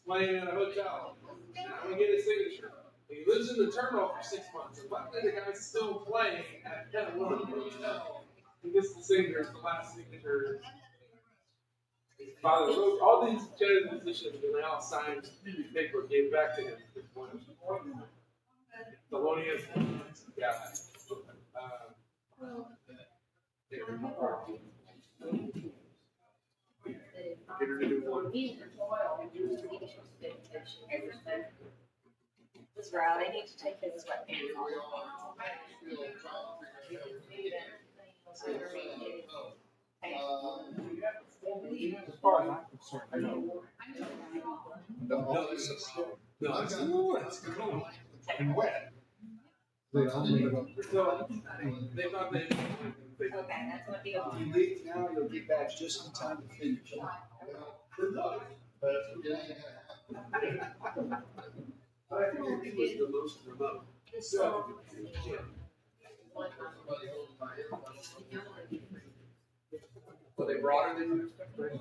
playing in a hotel. I'm gonna get his signature. He lives in the terminal for 6 months. And luckily the guy's still playing at kind of one of the hotel. He gets the signature, the last signature. His father wrote all these judge positions and they all signed the paper, gave back to him. Thelonious, yeah. This route, I need to take his sweatpants off. As far as I'm concerned, no, it's cold and wet. They only They thought they. Okay, that's what the. If you leave now, you'll get back just in time to finish. I think it was the most remote. So, well, they broader than you expected.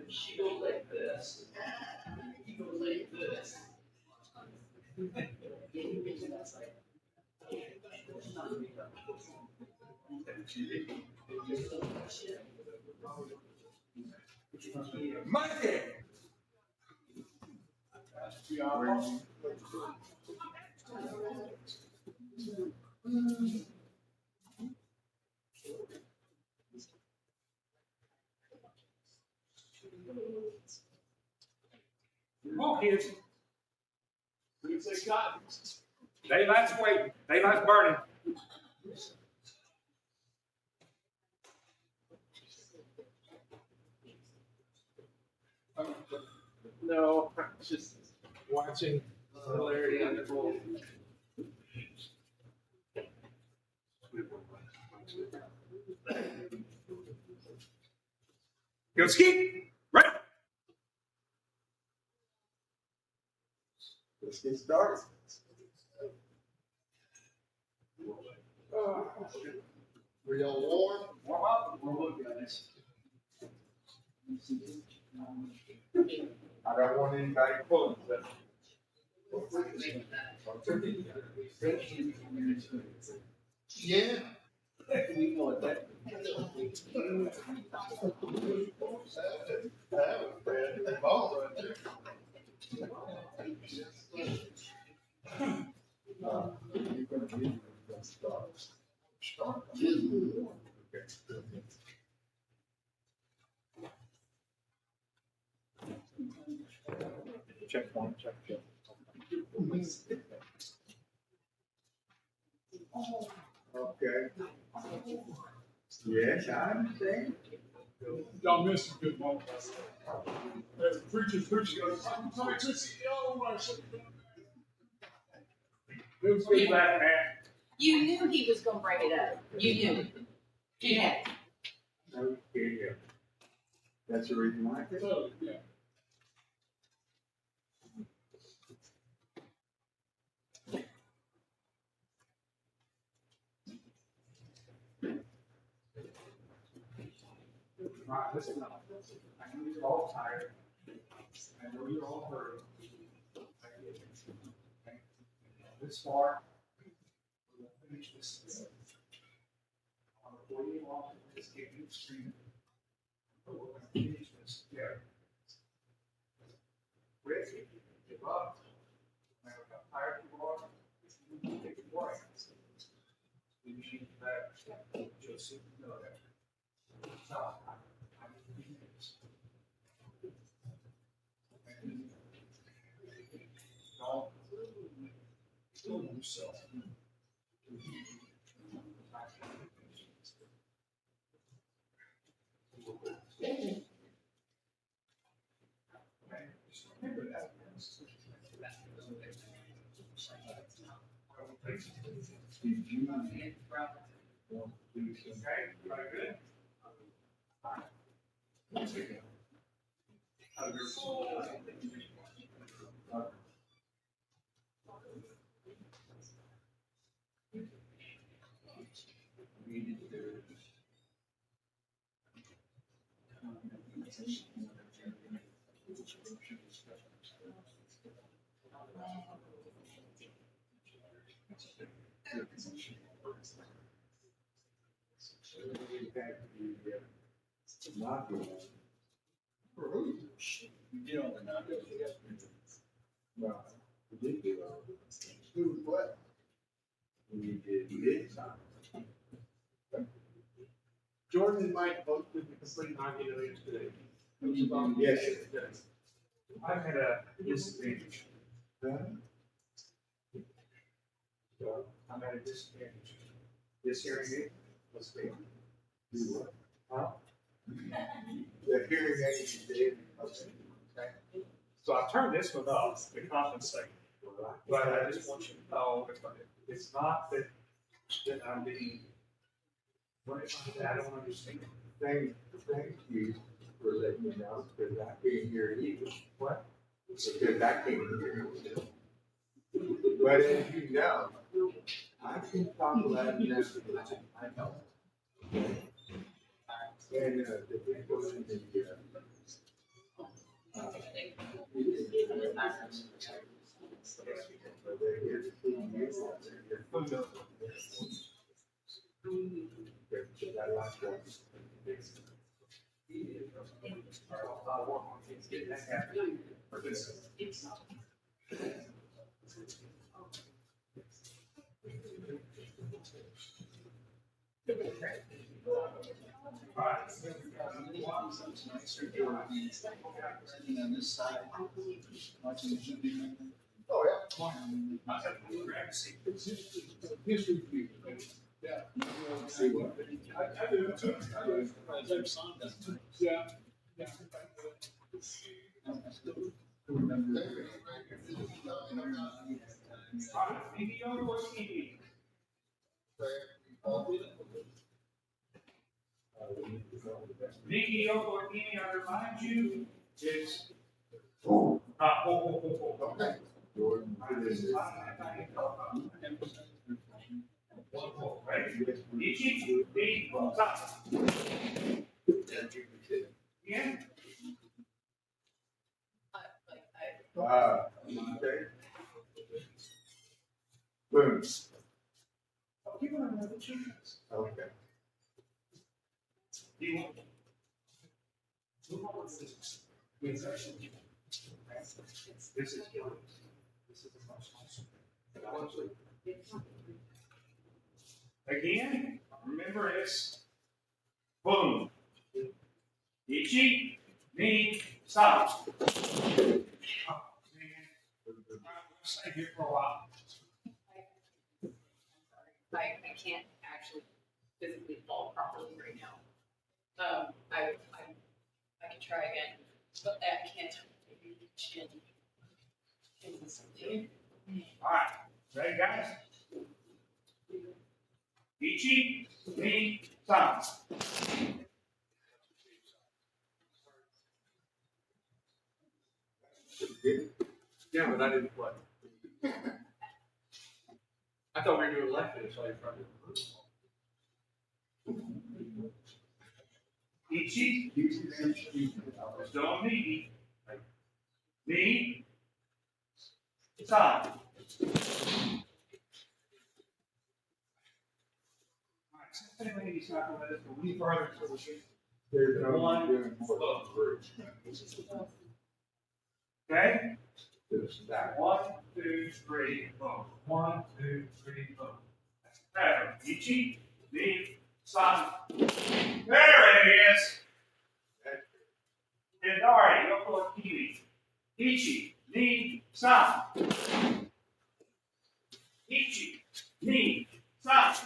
She goes like this. He goes like this. Mikey! Come on, kids. Daylight's waiting. Daylight's burning. No, just watching hilarity unfold. Go ski. Right. Let's get started. Were y'all warm? Warm up. Warm up, guys. I don't want anybody pulling that. Yeah. We know that. That was bad. Ball right there. Check one, check two. Okay. Yes, I understand. Y'all missed a good moment. As the preacher's preaching, goes, somebody took the yellow or something. It was good. That man. You knew he was gonna bring it up. You knew. He had. Okay, yeah. That's the reason why. Oh, yeah. Right, listen up. I know you're all tired. I know you're all hurried. I get it. Okay? This far, we'll finish this. On the 40 long, just give you a screen. But we're going to finish this together. Rick, if you give up, no matter how tired you are, you can take a break. You need that. Just so you know that. So, I need to do this. Don't kill yourself. Just remember that. Okay, very good. You know, they're not doing it. Well, we did do Who, what? we did this. Jordan and Mike both did the complete 90 million today. Yes. Yes. I had a disadvantage. So I'm at a disadvantage. This hearing aid was failed. Do what? Huh? The hearing aid is dead. Okay. So I turned this one up to compensate. But I just want you to know, it's not that I'm being, I don't understand. Thank you for letting me know, because I can't hear you. What? Because I can't hear you. But as you know, I can talk loud enough. I know. And the people in the On this side, watching the shooting. Oh, yeah. It's history for you. Yeah. See what? I do it too. I do it. Yeah. Yeah. Mediocre or skinny? Mediocre or skinny, I remind you, it's. Okay. Jordan, it is. Right? Itchy, big, top. Yeah? Okay. Boom. Oh, you want to know the children's? Okay. Do you want? Move on with this. This is yours. This is the promotional. Again, remember it's boom. Ichi, knee, stop. Oh, man. I'm going to stay here for a while. I can't actually physically fall properly right now. I can try again, but I can't. Chin. All right. Ready, guys? Ichi, knee, stop. Yeah, but I didn't play. I thought we were doing left finish, so I tried to. Ichi, don't knee. Knee, stop. All right, since anybody's not going to let us go any further until we shoot. There's no One. doing more than three. Okay? Just that. 1, 2, 3, boom. 1, 2, 3, boom. That's the pattern. Ichi, knee, stop. There it is. And all right, go for a kiwi. Ichi, knee, stop. Ichi, knee, stop.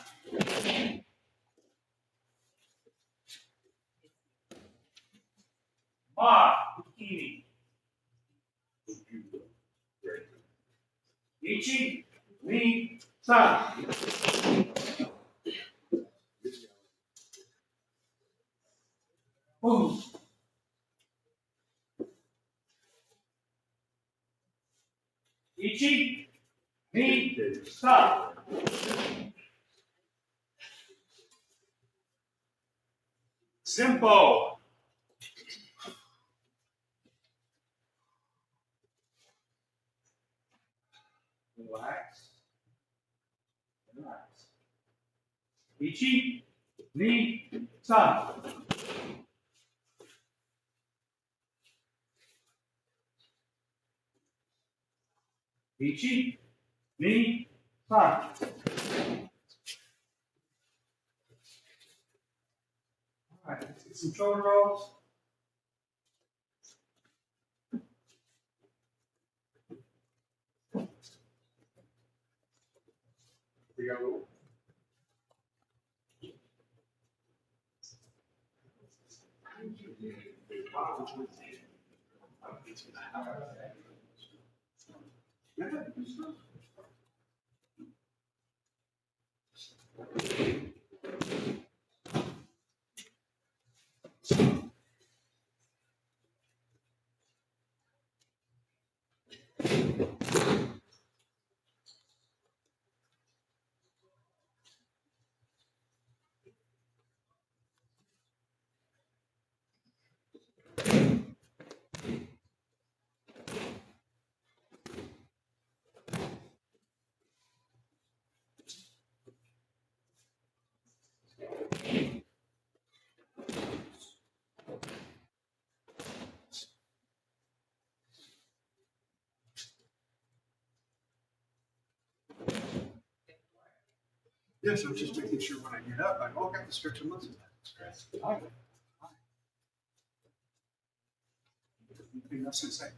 Ma, kiwi. Ichi, knee, stop. Boom. Ichi, knee, stop. Simple. Relax. Relax. Ichi, knee, stop. Ichi, knee, stop. All right, let's get some shoulder rolls. We got a little. Yes, I'm just making sure when I get up, I got to stretch the muscle. All right. Anything else to say?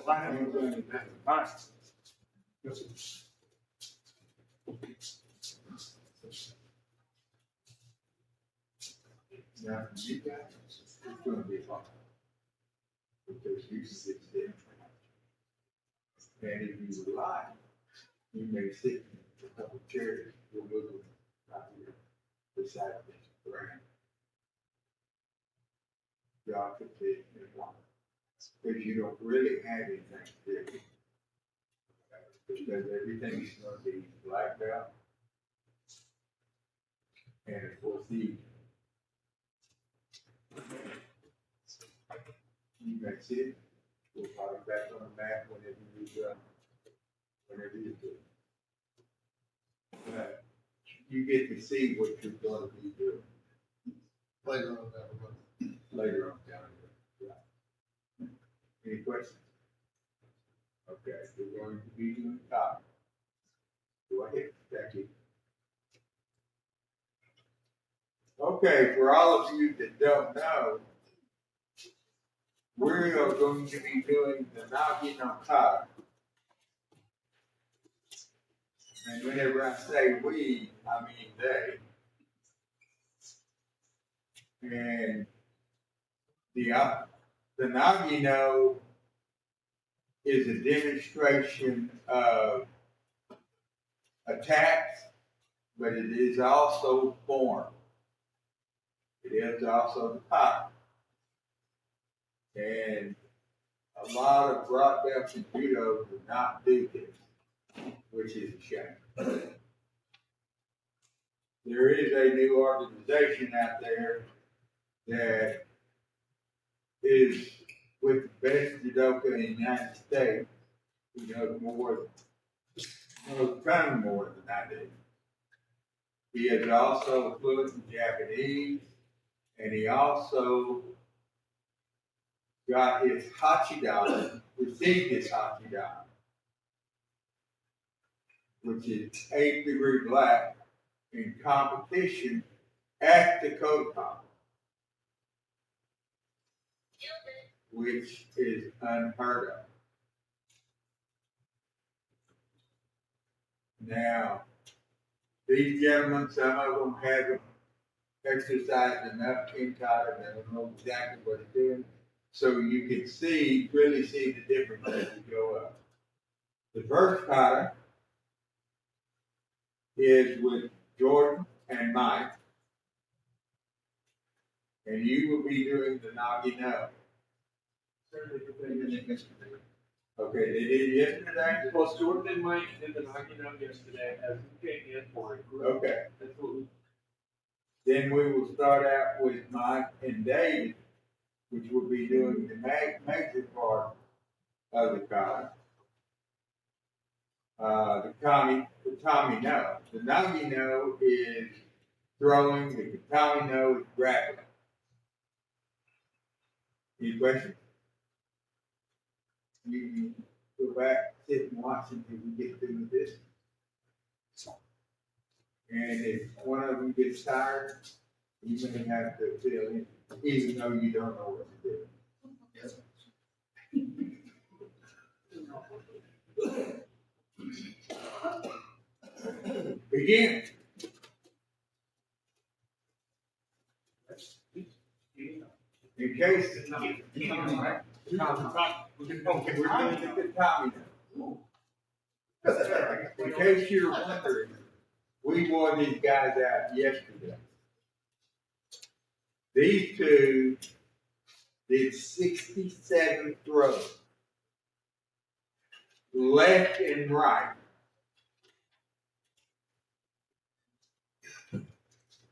All right. Yes. Now, you guys, it's going to be hard. Because you sit there. And if you lie, you may sit in a couple of chairs, you'll move them right here beside the ground. God could fit in one. Because you don't really have anything to do. Because everything's going to be blacked out. And of course, You may see it. We'll probably back on the map whenever you do. But you get to see what you're going to be doing Later on down the road. later on down the road. Right. Any questions? Okay, we're going to be doing top. Go ahead, Jackie. Okay, for all of you that don't know, we are going to be doing the knocking on top. And whenever I say we, I mean they. And the Nagino is a demonstration of attacks, but it is also form. It is also the pop. And a lot of black belts in judo do not do this, which is a shame. There is a new organization out there that is with the best judoka in the United States, who knows a ton more than I do. He is also fluent in Japanese, and he also got his Hachidan, received his Hachidan, which is 8th degree black, in competition at the Kodokan, which is unheard of. Now, these gentlemen, some of them haven't exercised enough Kinkata, and they don't know exactly what they're doing. So you can really see the difference as you go up. The first kata is with Jordan and Mike, and you will be doing the Nagi no. Okay, they did it yesterday? Well, Jordan and Mike did the knocking out yesterday as we came in for it. Okay. That's what we. Then we will start out with Mike and David, which will be doing the major part of the kata. The Katami no. The Nagi no is throwing, the Katami no is grappling. Any questions? You can go back, sit and watch until we get through with this. And if one of them gets tired, you may have to fill in, even though you don't know what to do. Yes. Begin. In case in case you're wondering, we wore these guys out yesterday. These two did 67 throws, left and right.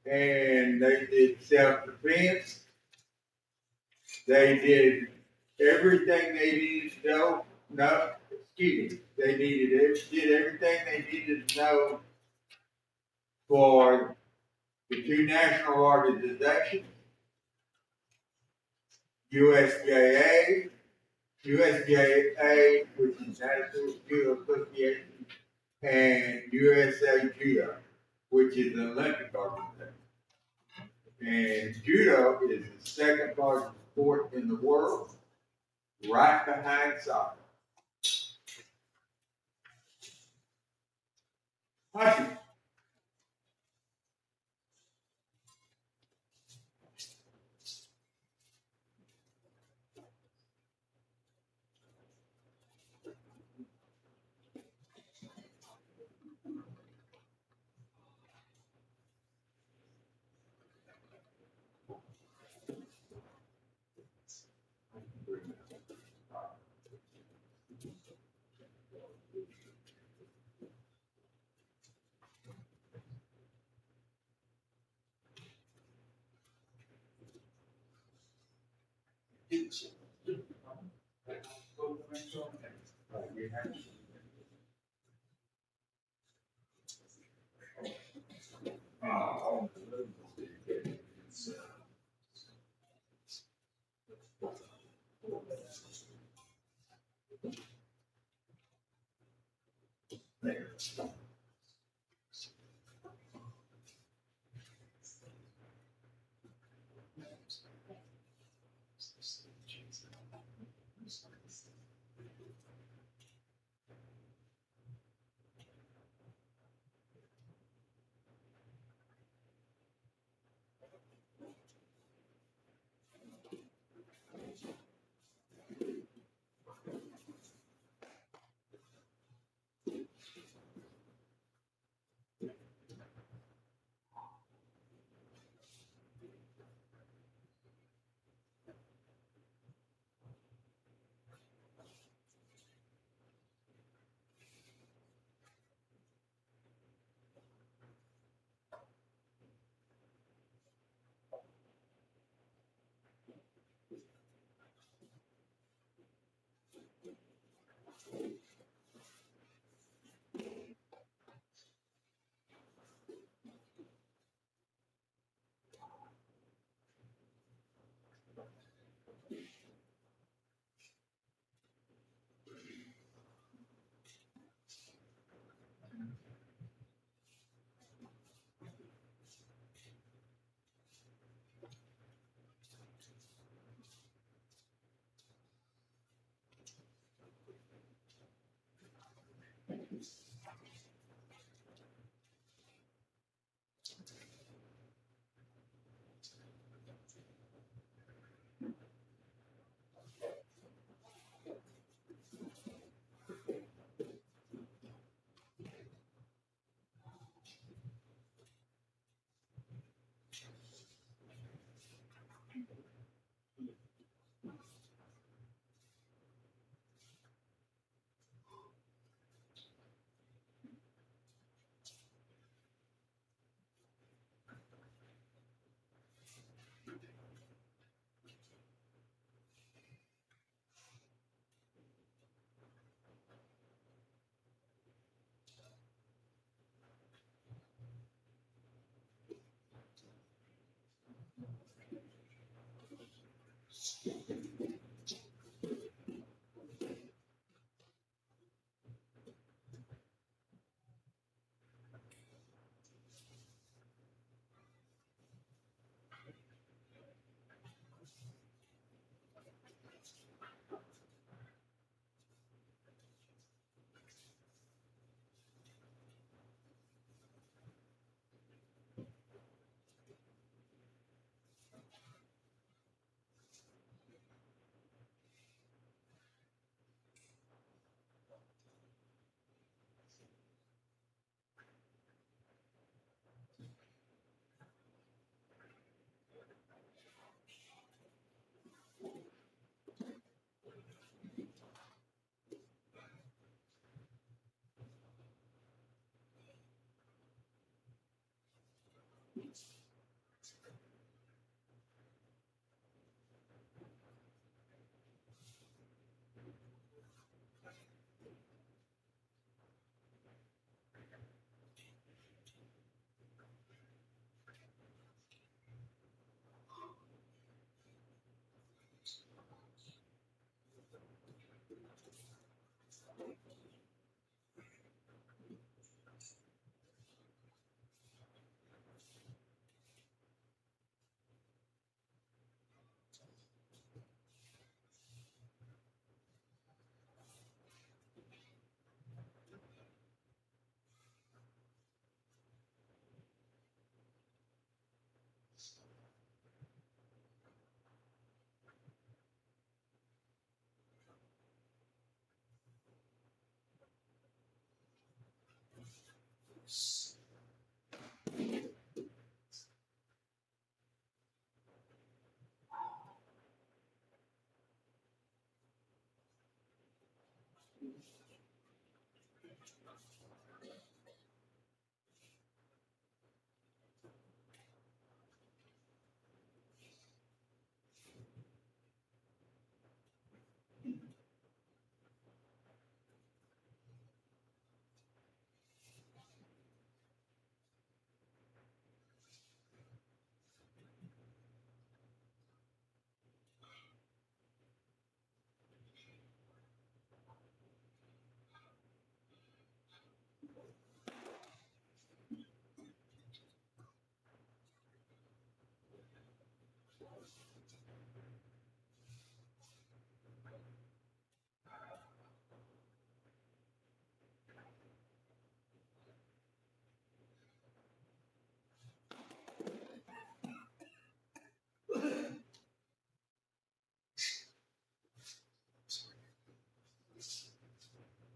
And they did self-defense. They did everything they needed to know. No, excuse me. They did everything they needed to know for the two national organizations, USJA, which is National Judo Association, and USA Judo, which is an Olympic organization. And judo is the second largest sport in the world, right behind soccer. Hockey.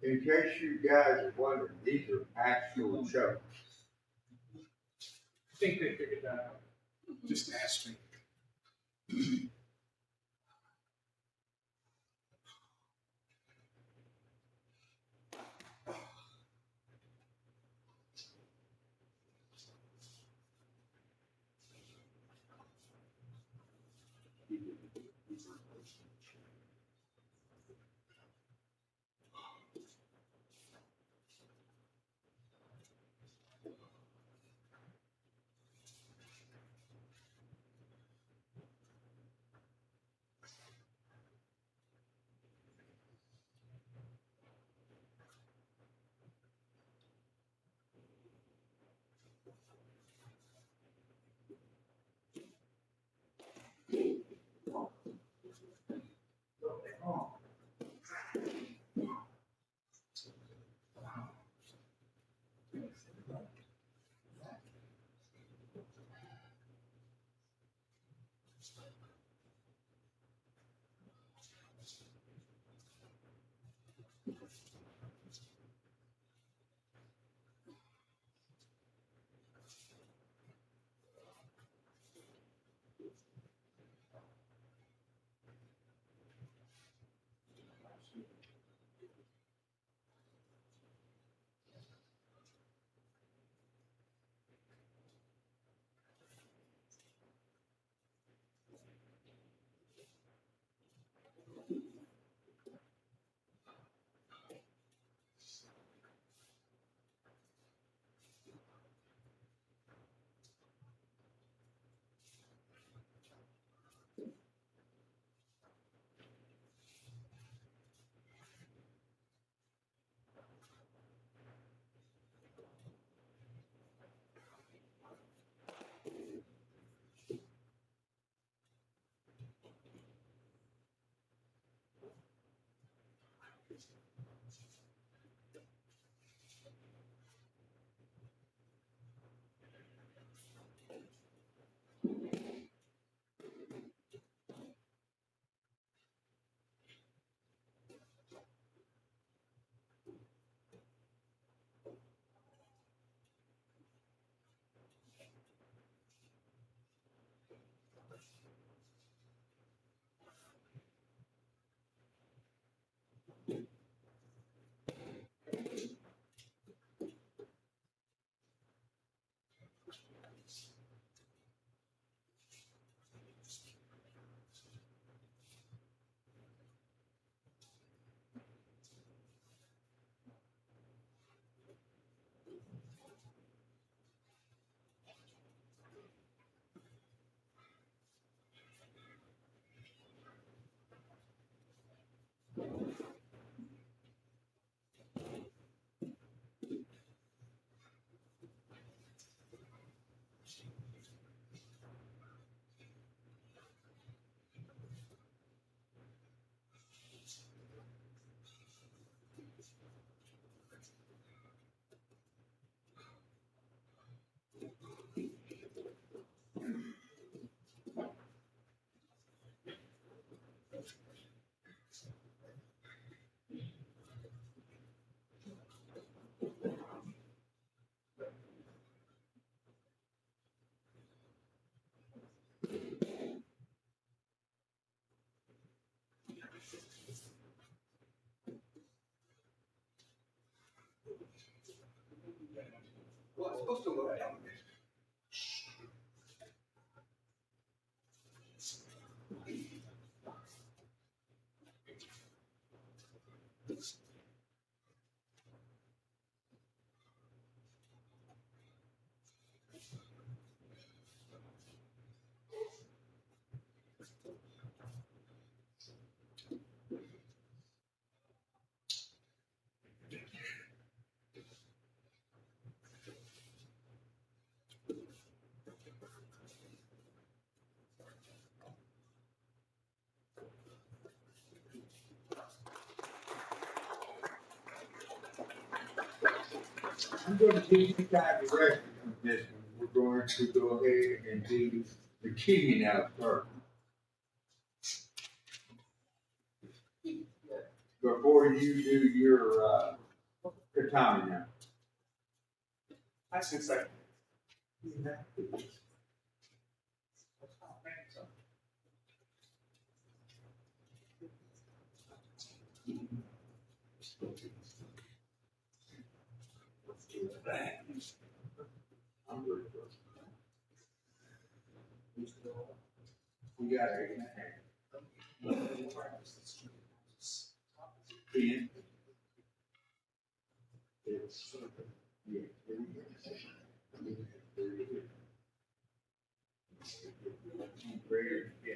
In case you guys are wondering, these are actual chokes. I think they figured that out. Just ask me. Well, it's supposed to look down. I'm going to give you guys the rest of this one. We're going to go ahead and do the keying out first. Go before you do your, katami now. I sense that. We got 8.5. 10. It's, yeah. Greater, yeah.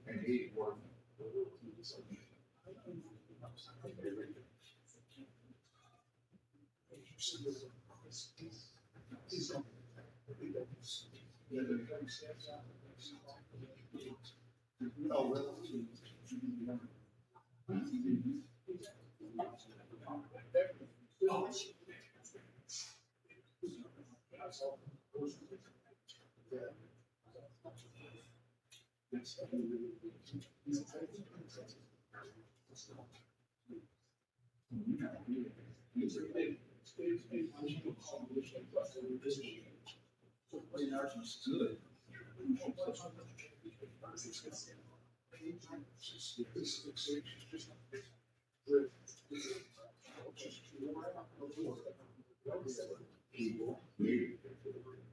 And he worked. Oh, really? Good.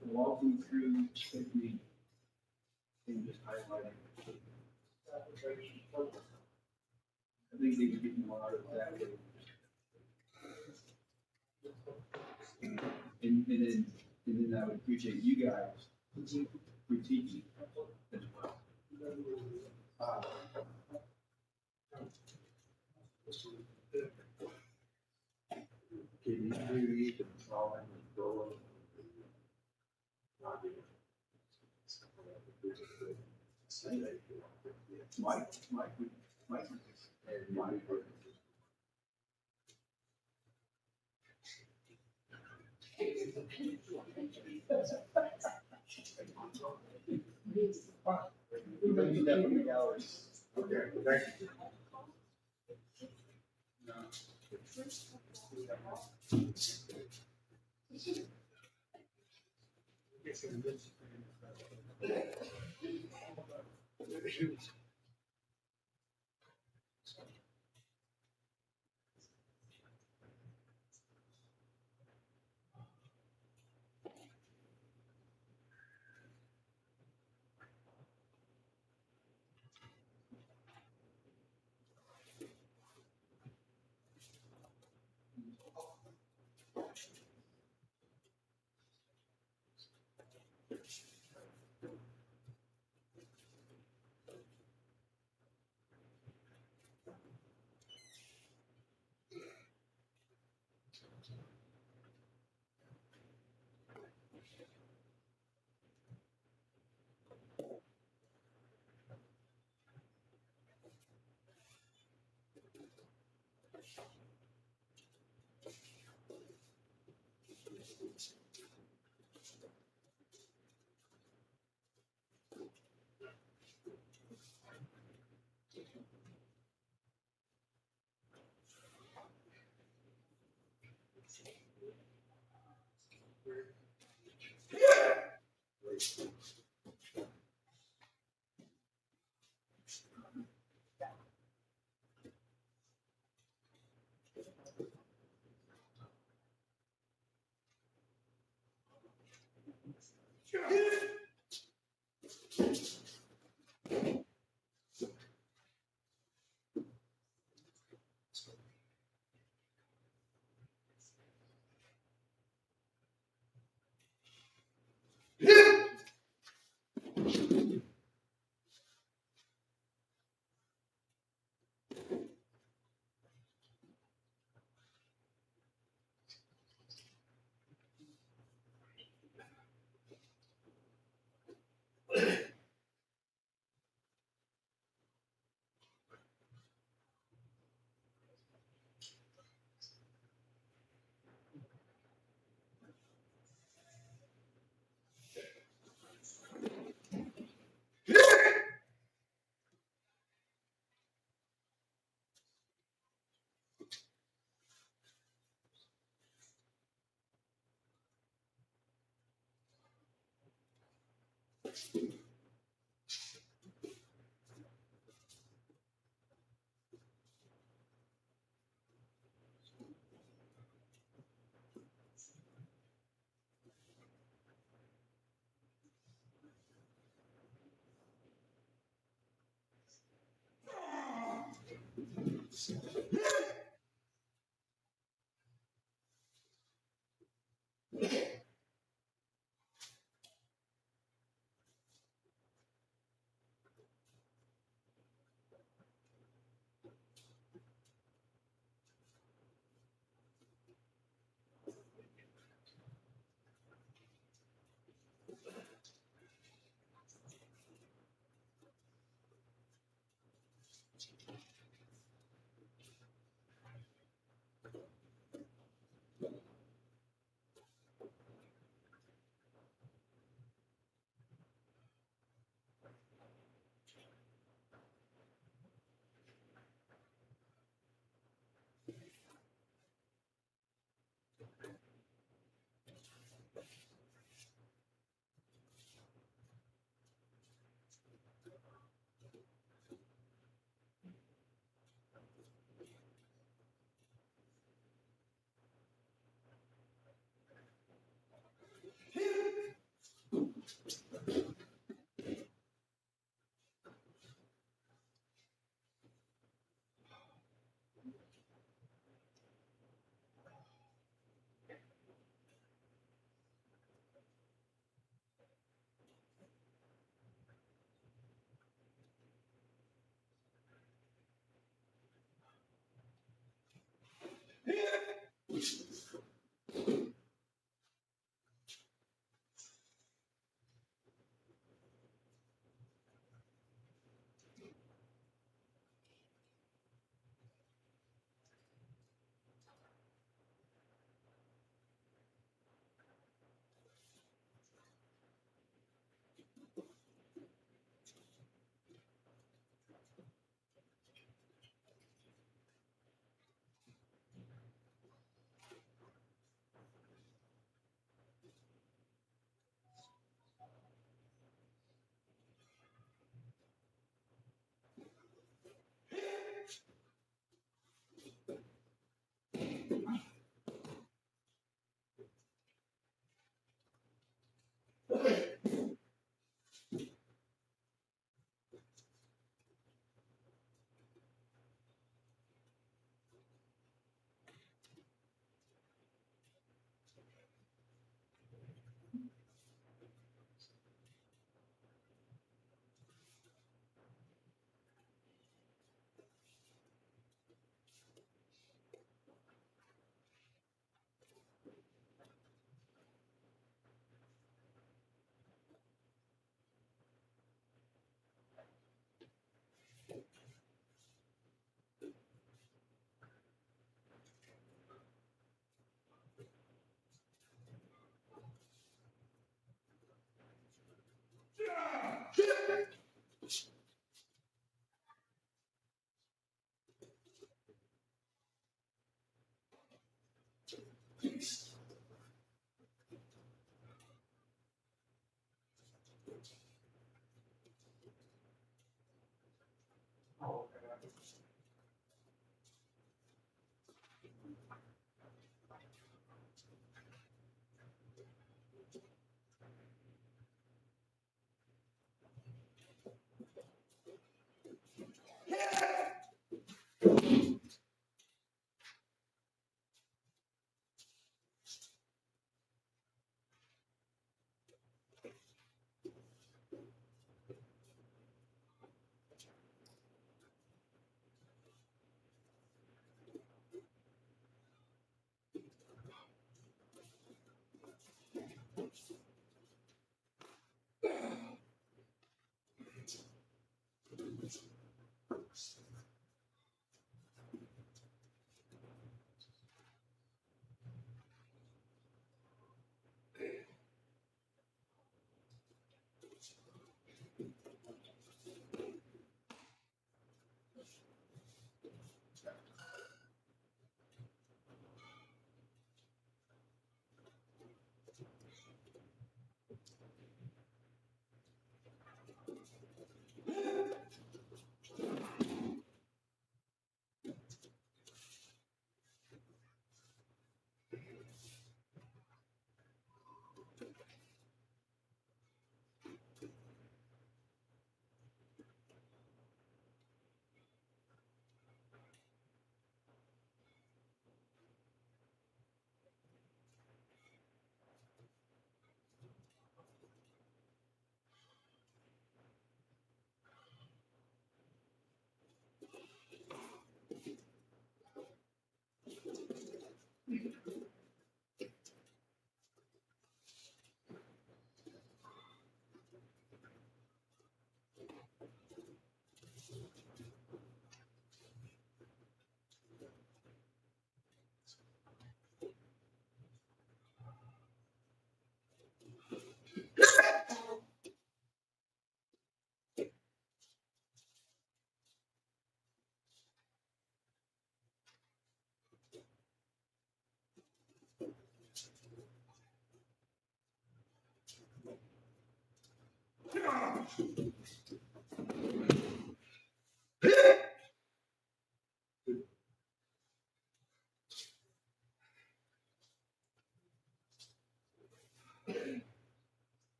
Walking through technique and just highlighting. I think they could get more out of that. And then I would appreciate you guys critiquing as well. Can you do even solving the goal? Mike, And Mike, we don't need that from the gallery. okay, thank you.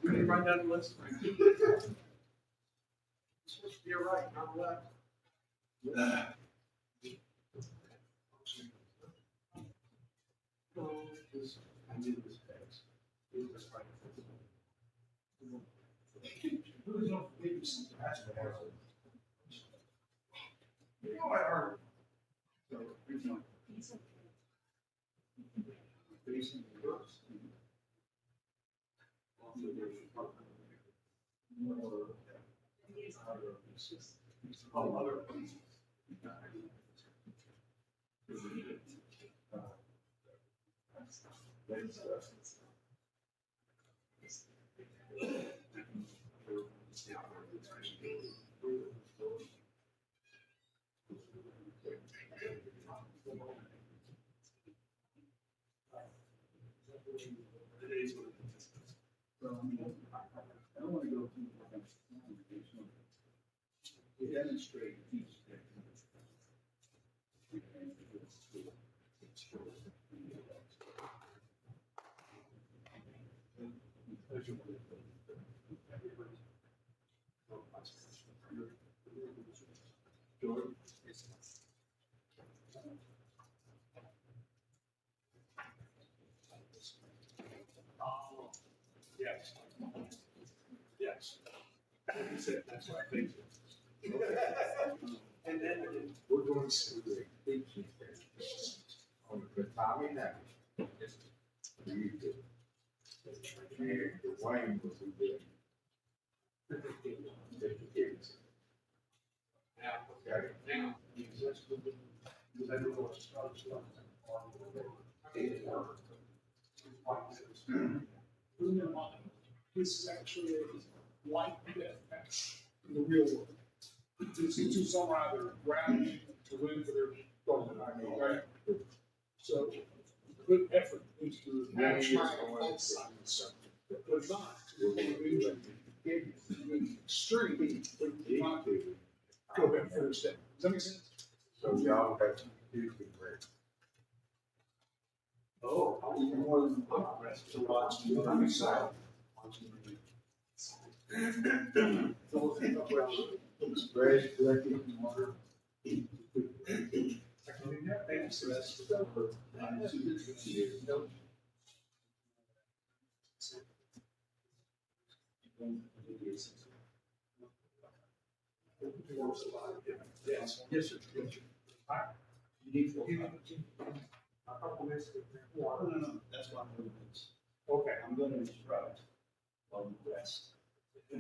Can you write down the list? It's supposed to be a right, not a left. No, because I knew this fast. It was right. Really don't forget you see the match that has it. You know, I heard. So, here's one. facing reverse. I don't want to go through to demonstrate each technique. Yes. Yes. He said, that's what I think. And then We're going to the big chief on the Tommy now. You did. And the Wayne was who did. Now, because I don't know what to start. This is actually a light death match in the real world. It's into some either gravity to win for their government, okay? So, good effort needs to match my both sides. But not, extreme, but not go ahead and finish that. Does that make sense? So y'all have to do the break. Oh, even more than the rest to watch. I'm excited. Fresh, collected water. Yes, yes, sir. You need four. No, that's why I'm doing this. Okay. I'm gonna instruct while you rest. So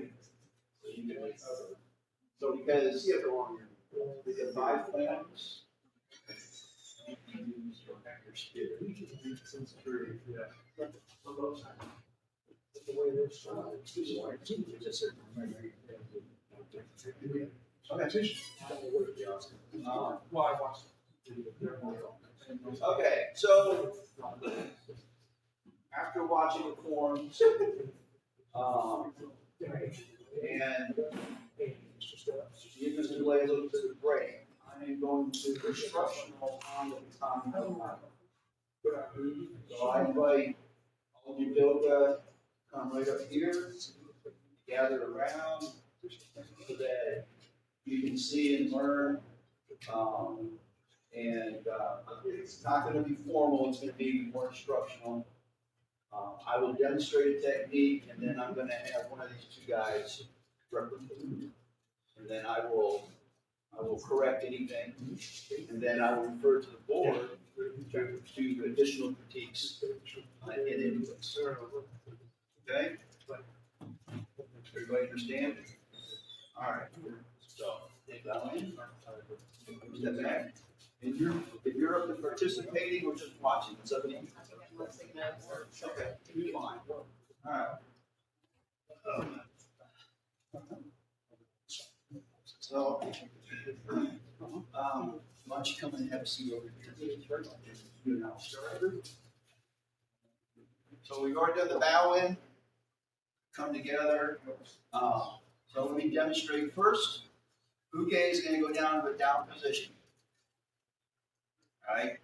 you can wait. So because we have 5 plans. You can use your actor spirit. Yeah. Well, I watched. Okay, so after watching the forms, and even delay a little bit of break, I am going to instructional on the time. So I invite all of you yoga, come right up here, gather around, so that you can see and learn. It's not going to be formal, it's going to be more instructional. I will demonstrate a technique, and then I'm going to have one of these 2 guys replicate it. And then I will correct anything, and then I will refer to the board to additional critiques and inputs. Okay? Everybody understand? All right. So, take that in. Step back. And if you're up to participating or just watching, it's up to you. Okay, you're fine. All right. So, why don't you come and have a seat over here? So we've already done the bow in, come together. So let me demonstrate first. Uke is going to go down to a down position. All right?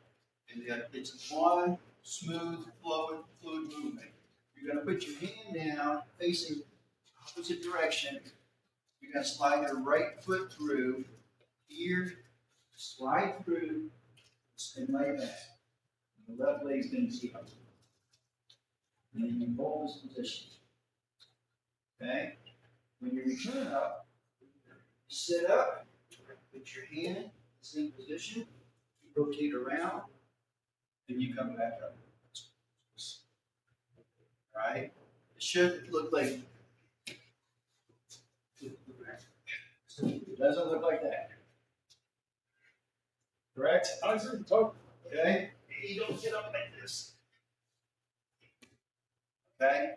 And it's one smooth, fluid movement. You're going to put your hand down facing opposite direction. You're going to slide your right foot through here, slide through, spin right back. And the left leg's going to be up. And then you hold this position. Okay? When you return up, sit up, put your hand in the same position, rotate around, and you come back up. right? It should look like, it doesn't look like that. Correct? I was in talk. Okay? You don't get up like this. Okay?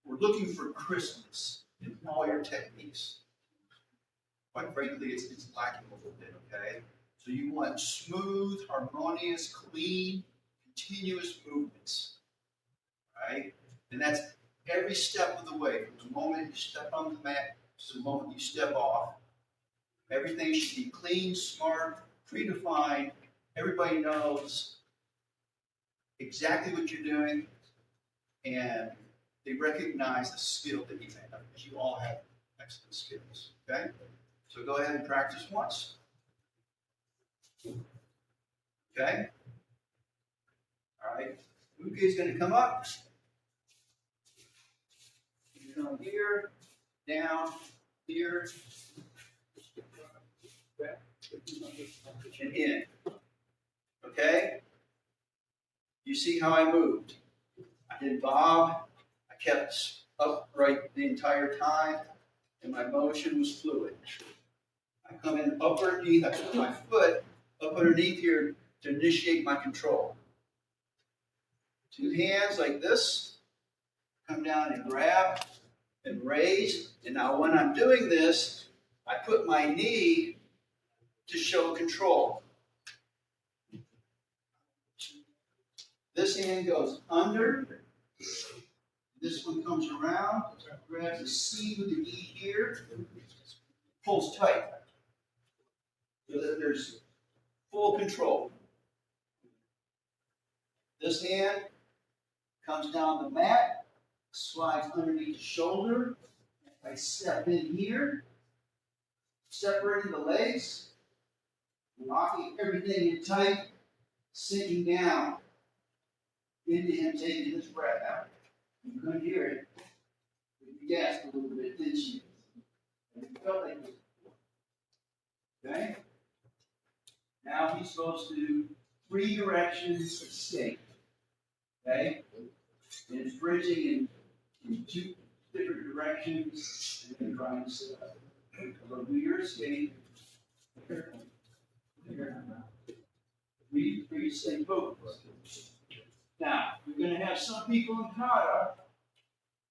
We're looking for crispness in all your techniques. Quite frankly, it's lacking a little bit, okay? So you want smooth, harmonious, clean, continuous movements, right? And that's every step of the way, from the moment you step on the mat to the moment you step off. Everything should be clean, smart, predefined. Everybody knows exactly what you're doing, and they recognize the skill that you have, because you all have excellent skills, okay? So go ahead and practice once. Okay? All right. Uke is going to come up. You come here, down, here, and in. Okay? You see how I moved? I did bob. I kept upright the entire time, and my motion was fluid. I come in up underneath. I put my foot up underneath here to initiate my control. Two hands like this. Come down and grab and raise. And now when I'm doing this, I put my knee to show control. This hand goes under. This one comes around, grabs the C with the E here, pulls tight. So that there's full control. This hand comes down the mat, slides underneath the shoulder. I step in here, separating the legs, locking everything in tight, sinking down into him taking his breath out. You couldn't hear it, but you gasped a little bit, didn't you? And you felt like it. Okay? Now he's supposed to do 3 directions of escape. Okay? And it's bridging in 2 different directions and then trying to sit up. So do your escape. We stay focused. Now, you're going to have some people in kata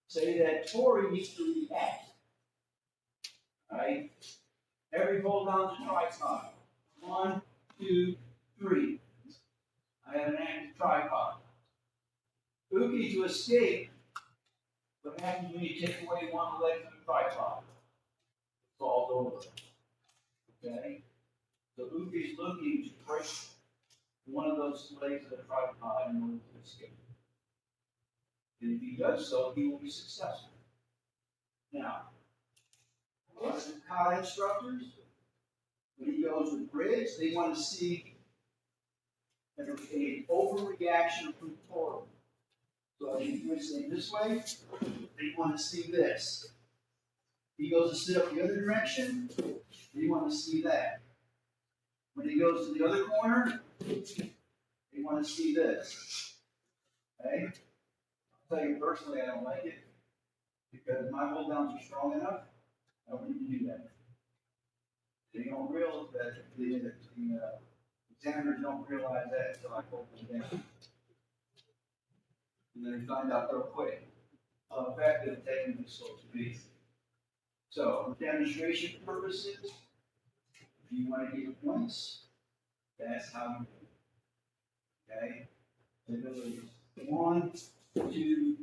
say that Tori needs to react. Right? Every hold down the tripod. 1, 2, 3. I have an active tripod. Uke to escape. What happens when you take away one leg from the tripod? It falls over. Okay? So Uke is looking to break one of those legs of the tripod in order to escape. And if he does so, he will be successful. Now, most of the kata instructors, when he goes with bridge, they want to see an overreaction from Tori. So if you say this way, they want to see this. He goes to sit up the other direction, they want to see that. When he goes to the other corner, they want to see this. Okay? I'll tell you personally, I don't like it because my hold downs are strong enough. I don't need to do that. They don't realize that the examiners don't realize that until I hold them down. And then they find out real quick how effective taking is supposed to be. So, for demonstration purposes, if you want to get points, that's how you do it. Okay? Abilities 1, 2,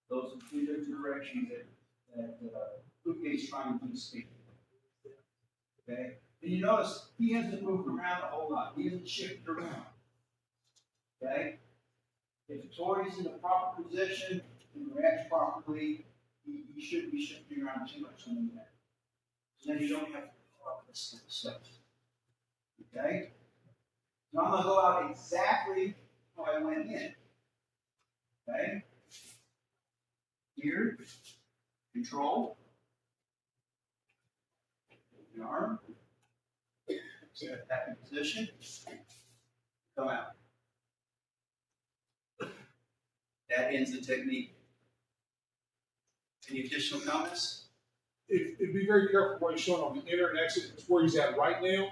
those are 3 different directions that Uke is trying to escape. Okay? And you notice he hasn't moved around a whole lot. He hasn't shifted around. Okay? If Tori's in the proper position and reacts properly, he shouldn't be shifting around too much on that. So then you don't have to follow this kind of stuff. Okay? Now I'm going to go out exactly how I went in. Okay? Here, control. The arm. Set that in position. Come out. That ends the technique. Any additional comments? Be very careful what he's showing on the enter and exit, because where he's at right now,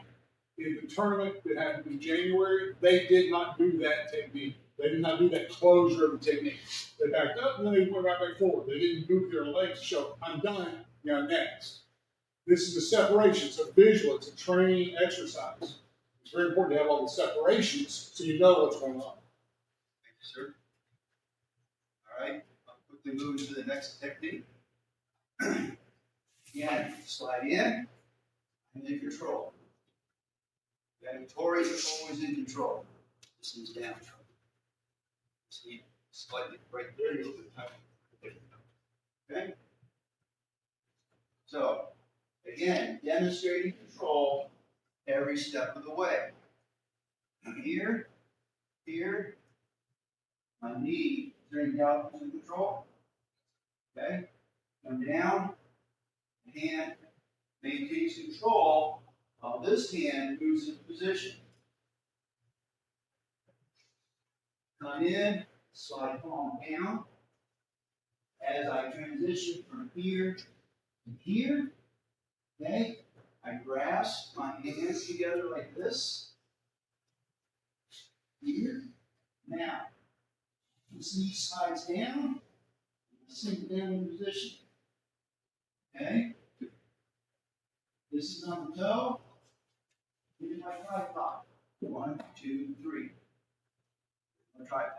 in the tournament that happened in January, they did not do that technique. They did not do that closure of the technique. They backed up and then they went right back forward. They didn't move their legs to show, I'm done, now next. This is the separation. It's a visual, it's a training exercise. It's very important to have all the separations so you know what's going on. Thank you, sir. All right, I'll quickly move to the next technique. Again, slide in and in control. Okay, Tori is always in control. This is down. See, slightly right there, a little bit higher. Okay? So, again, demonstrating control every step of the way. Here, here, my knee turning out into control. Okay? Come down, hand maintains control while this hand moves into position. Come in, slide palm down. As I transition from here to here, okay, I grasp my hands together like this. Here. Now, this knee slides down, sink down in position. Okay? This is on the toe. Here's my tripod. 1, 2, 3. A tripod.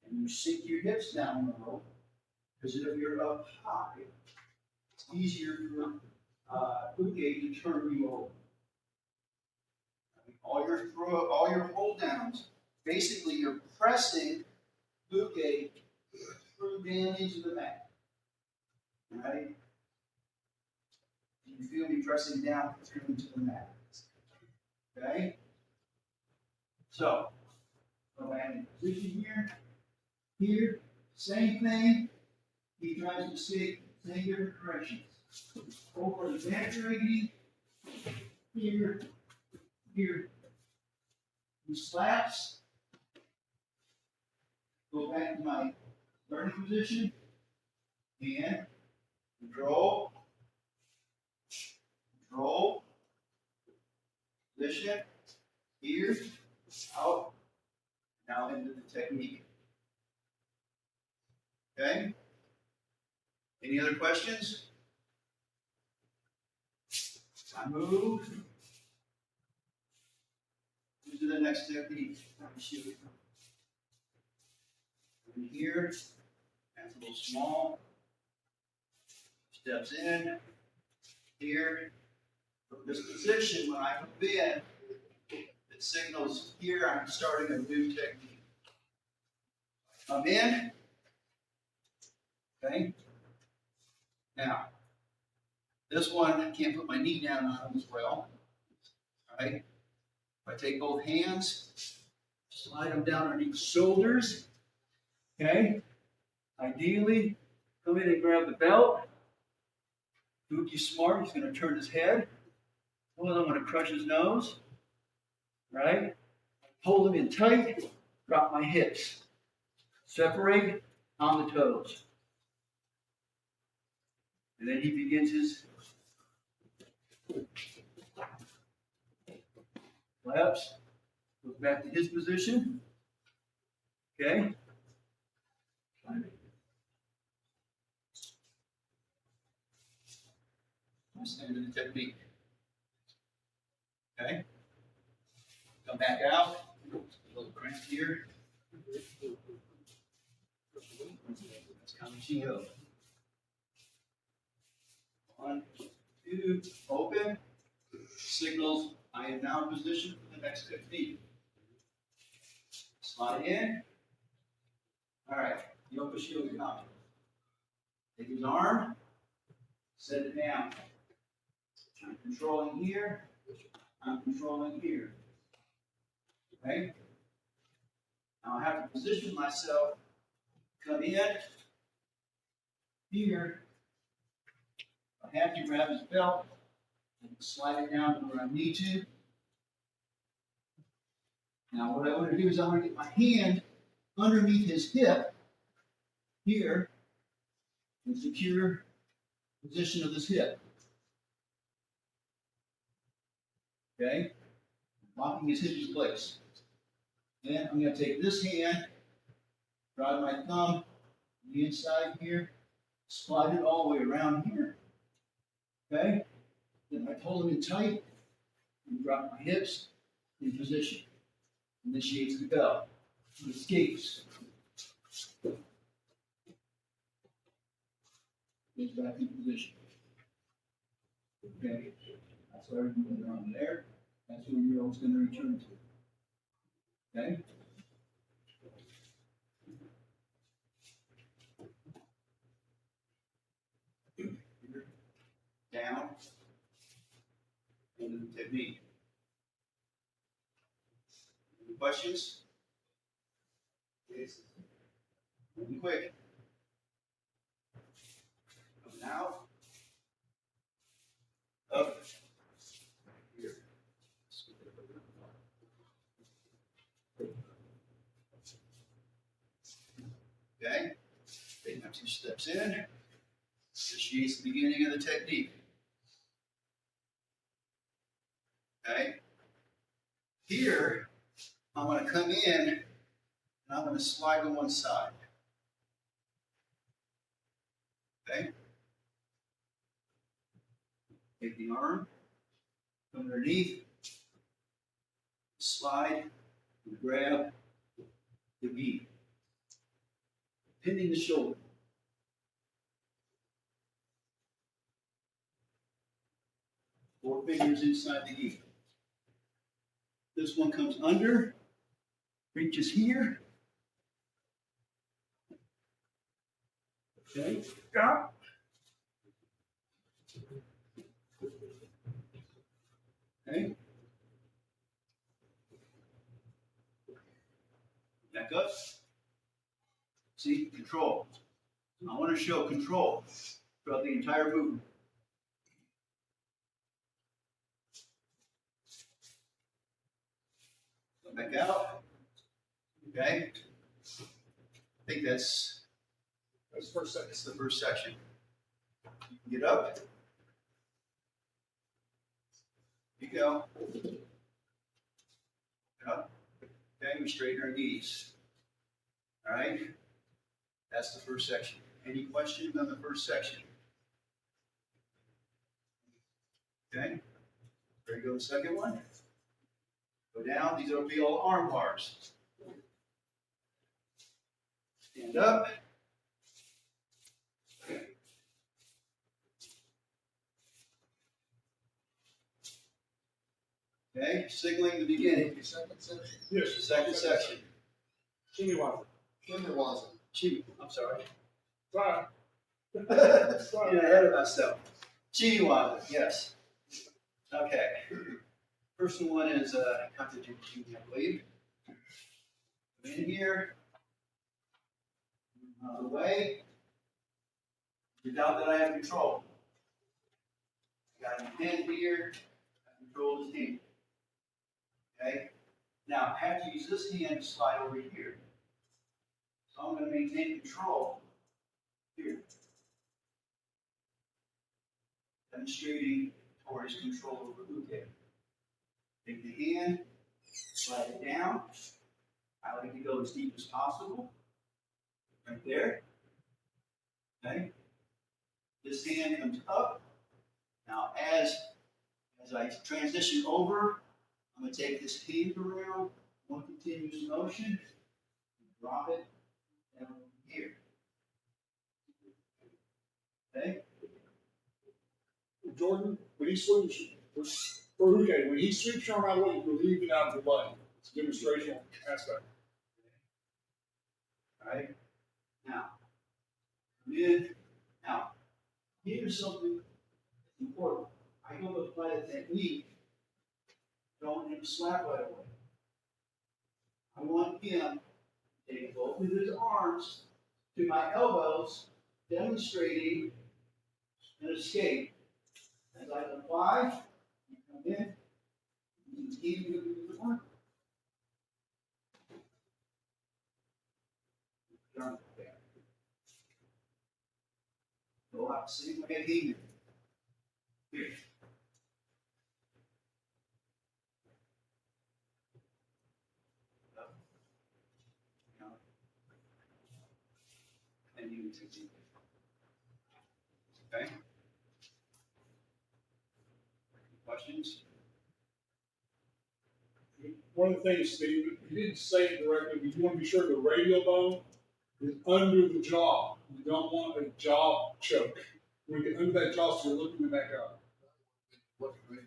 And you sink your hips down low, because if you're up high, it's easier for Uke to turn you over. All your hold downs, basically you're pressing Uke through down into the mat. Right? You feel me pressing down through into the mat. Okay? So, go back in position here. Here, same thing. He tries to see same different directions. Over exaggerating. Here, here. He slaps. Go back to my learning position. And control. Control. Position. Here. Out. Now into the technique. Okay? Any other questions? I move. To the next technique. Shoot. Over here. That's a little small. Steps in. Here. From this position, when I move in, it signals here I'm starting a new technique. Come in. Okay. Now, this one I can't put my knee down on as well. All right. If I take both hands, slide them down underneath the shoulders. Okay. Ideally, come in and grab the belt. Uke's smart. He's going to turn his head. Well, I'm going to crush his nose. Right. Hold him in tight. Drop my hips. Separate on the toes. And then he begins his flaps, goes back to his position. Okay. Stand in the technique. Okay. Come back out. A little cramp here. That's Commerce Judo. 1, 2, open. Signals I am now in position for the next technique. Slide in. All right, yoga shield coming. Take his arm, set it down. I'm controlling here. I'm controlling here. Okay? Now I have to position myself, come in here. I have to grab his belt and slide it down to where I need to. Now what I want to do is I want to get my hand underneath his hip here and secure position of this hip. Okay? Locking his hip in place. Then I'm going to take this hand, drive my thumb on the inside here, slide it all the way around here. Okay? Then I hold them in tight and drop my hips in position. Initiates the bell. He escapes. Gets back in position. Okay? That's what everything's around there. That's where you're always going to return to. Okay? Down. Into the technique. Any questions? Yes. Moving quick. Coming out. Up. Here. Okay. Take my 2 steps in. Initiates the beginning of the technique. Okay. Here, I'm going to come in and I'm going to slide to one side. Okay. Take the arm, come underneath, slide, and grab the gi. Pinning the shoulder. Four fingers inside the gi. This one comes under, reaches here. Okay. Drop. Okay. Back up. See, control. I want to show control throughout the entire movement. Come back out. Okay. I think that's the first section. That's the first section. You can get up. Here you go. Up. Okay, we straighten our knees. All right. That's the first section. Any questions on the first section? Okay. Ready to go to the second one? Go down. These will be all arm bars. Stand up. Okay, signaling the beginning. Second section. Yes. Second section. Shimiwaza. Kinderwaza. I'm sorry. Sorry. Getting ahead of myself. Chihuahua, yes. Okay. First one is Commercre, I believe. Come in here. Out of the way. You doubt that I have control. I got my hand here. I control this hand. Okay? Now I have to use this hand to slide over here. So I'm going to maintain control here. Demonstrating Tori's control over Uke. Take the hand, slide it down. I like to go as deep as possible. Right there. Okay. This hand comes up. Now as I transition over, I'm going to take this hand around, one continuous motion, and drop it down here. Okay? Jordan, when he sweeps, for Uke, when he sweeps you around, what you're leaving out of the leg. It's a demonstration aspect. All right? Now, come in. Now, here's something important. I go to apply the technique, don't him slap right away. I want him to take both of his arms to my elbows, demonstrating an escape. As I apply, you come in, you can keep moving the arm. out the same way he did. Here. And you take it. Okay? Questions? One of the things, Steve, you didn't say it directly, but you want to be sure the radial bone is under the jaw. You don't want a jaw choke. When you get under that jaw, so you're looking back up. What's great?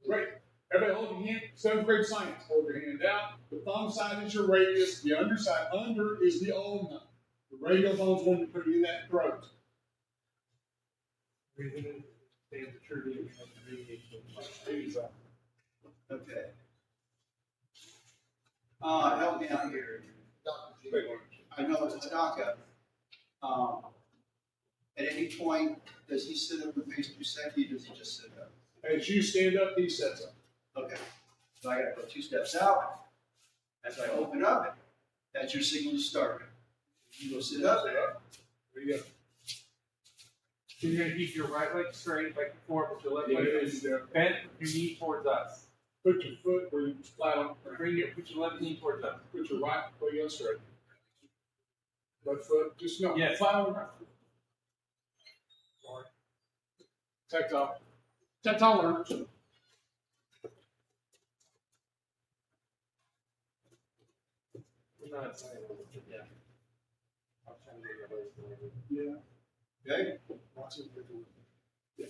Great. Everybody hold your hand. 7th grade science. Hold your hand out. The thumb side is your radius. The underside, under, is the ulna. The radial bone's one you put in that throat. Breathing in, stands attributing radiation. Okay. Help me out here. Dr. G. I know it's Tanaka. At any point, does he sit up and face Puseki, or does he just sit up? As you stand up, he sets up. Okay. So I gotta go 2 steps out. As I open up, that's your signal to start. You go sit up. There you go. You're going to keep your right leg straight like before, but your left Yeah, leg yeah, is yeah. bent, your knee towards us. Put your foot where you flat on. Put your left knee towards us. Put your right foot on straight. Left foot, just no. Yes. Flat on the right foot. Sorry. Tactile. Tactile learners. We're not saying yeah. I'm trying to get away from Yeah. Okay? Lots of people. Yeah.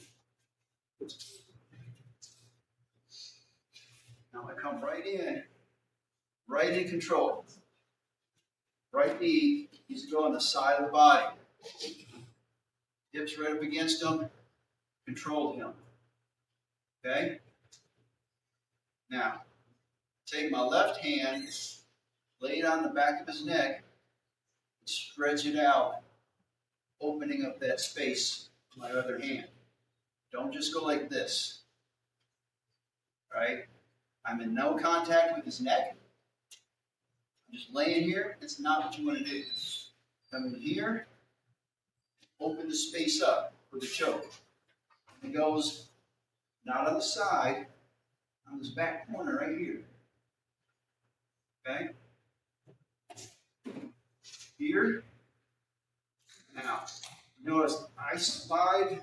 Now I come right in control. Right knee needs to go on the side of the body. Hips right up against him. Control him. Okay? Now, take my left hand, lay it on the back of his neck, and stretch it out, opening up that space with my other hand. Don't just go like this. Right? I'm in no contact with his neck. I'm just laying here. It's not what you want to do. Come in here, open the space up for the choke. It goes not on the side, on this back corner right here. Okay? Here. Now, notice I slide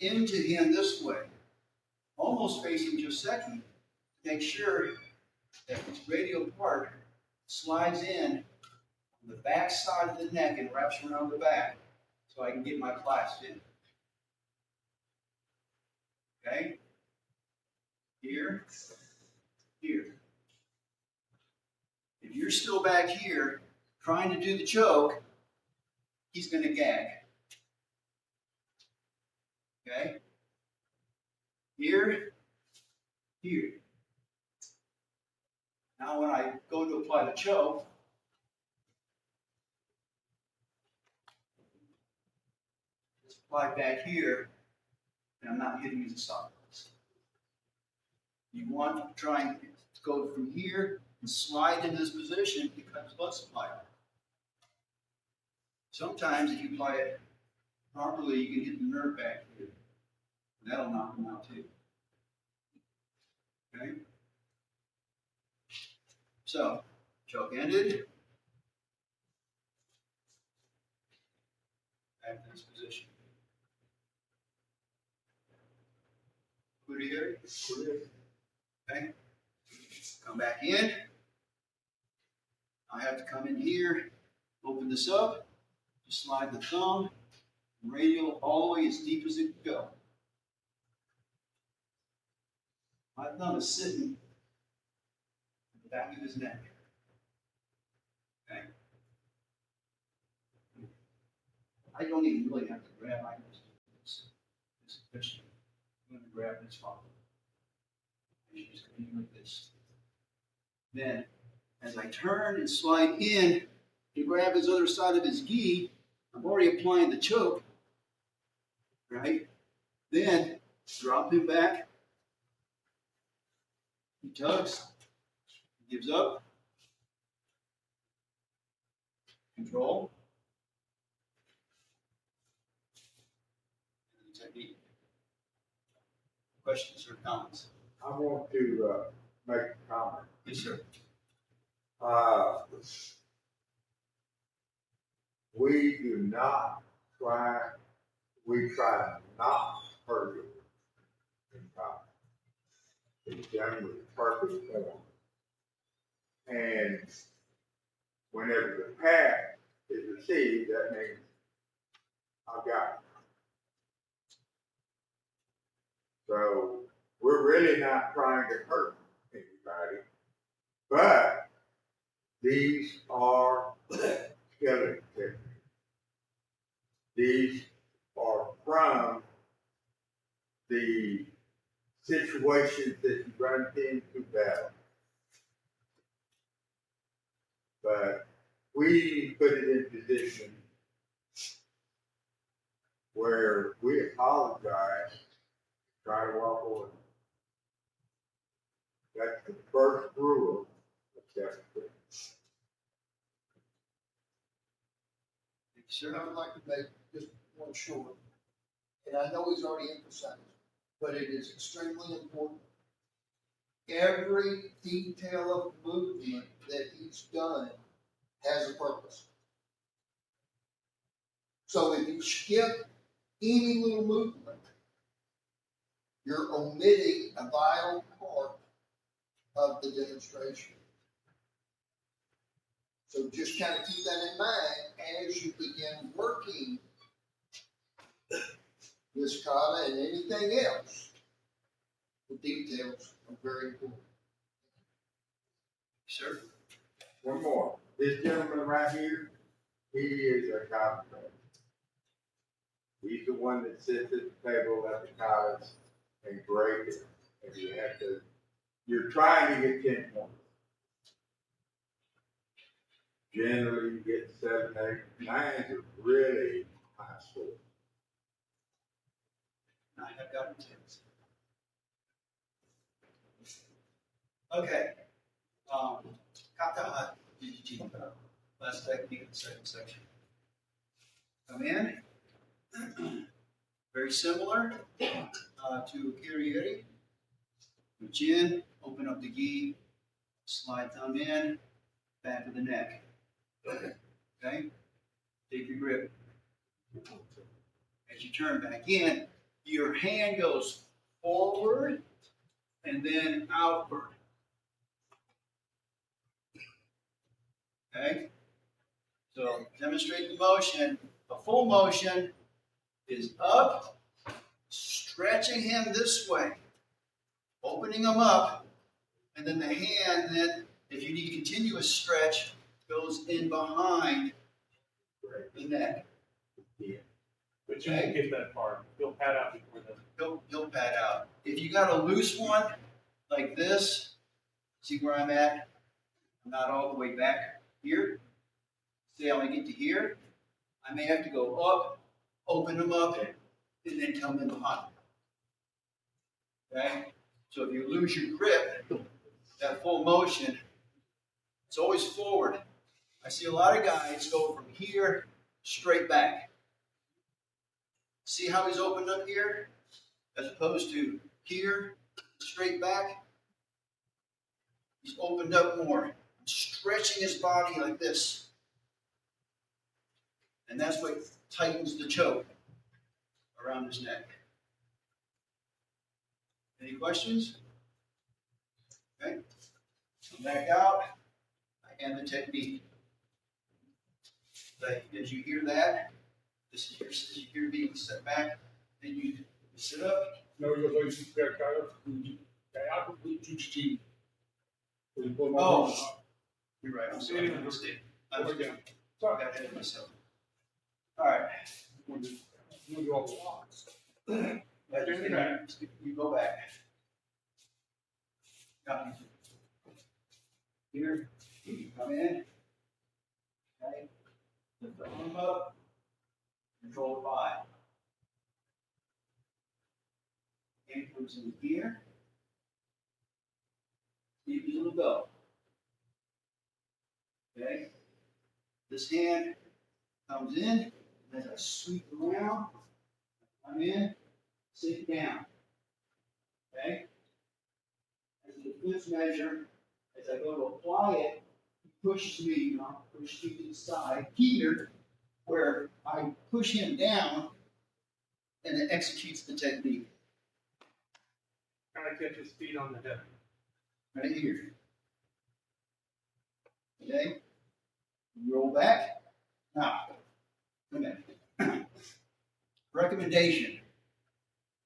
into him this way, almost facing Joseki, to make sure that this radial part slides in on the back side of the neck and wraps around the back so I can get my clasp in. Okay? Here, here. If you're still back here trying to do the choke, he's going to gag. Okay? Here, here. Now when I go to apply the choke, it's applied back here, and I'm not hitting his esophagus. You want to try and go from here and slide into this position to cut his blood supply out. Sometimes if you apply it properly, you can hit the nerve back here. And that'll knock him out too. Okay? So, choke ended. Back to this position. Clear here? Okay. Come back in. I have to come in here, open this up, just slide the thumb, radial all the way as deep as it can go. My thumb is sitting at the back of his neck. Okay. I don't even really have to grab. I can just do this position. I'm going to grab this spot. You just come in like this. Then, as I turn and slide in to grab his other side of his gi, I'm already applying the choke. Right? Then, drop him back. He tugs. He gives up. Control. Questions or comments? I want to, make a comment. Yes, sir. We do not we try not to hurt you in college. It's done with perfect form. And whenever the pass is received, that means I've got it. So we're really not trying to hurt anybody, but these are skeleton techniques. These are from the situations that you run into battle. But we put it in position where we apologize, try to walk away. That's the first rule of self-defense. Sir. I would like to make just one short, and I know he's already emphasized, but it is extremely important. Every detail of movement that he's done has a purpose. So if you skip any little movement, you're omitting a vital part of the demonstration. So just kind of keep that in mind as you begin working this kata and anything else. The details are very important. Sir. One more. This gentleman right here, he is a kata player. He's the one that sits at the table at the katas and grades it. And you're trying to get 10 points. Generally, you get 7, 8, 9s are really high score. I have gotten 10s. Okay. Kata Jijiji, last technique of the second section. Come in. Very similar to Kirieri. Reach in, open up the gi, slide thumb in, back of the neck. Okay? Take your grip. As you turn back in, your hand goes forward and then outward. Okay? So demonstrate the motion. A full motion is up, stretching him this way, opening him up, and then the hand then, if you need continuous stretch, goes in behind the neck. Yeah. But you won't get that far. You'll pad out before then. He'll pad out. If you got a loose one, like this, see where I'm at? I'm not all the way back here. See how I get to here? I may have to go up, open them up, and then come in behind. Okay? So if you lose your grip, that full motion, it's always forward. I see a lot of guys go from here straight back. See how he's opened up here? As opposed to here, straight back. He's opened up more, stretching his body like this. And that's what tightens the choke around his neck. Any questions? Okay. Come back out. I end the technique. As you hear that, this is as you hear me step back, then you sit up. No, you're going to sit back out. Oh, you're right. I'm sorry. I mistake. I got ahead of myself. All right. You go back. Got me. Here, you come in. Okay. Lift the arm up. Control 5. Hand comes in here. Keep your little go. Okay. This hand comes in. As I sweep around, I'm in, sit down. Okay? As a defense measure, as I go to apply it, he pushes me, pushes me to the side here, where I push him down, and it executes the technique. Kind of catch his feet on the hip. Right here. Okay? Roll back. Now, okay. Recommendation.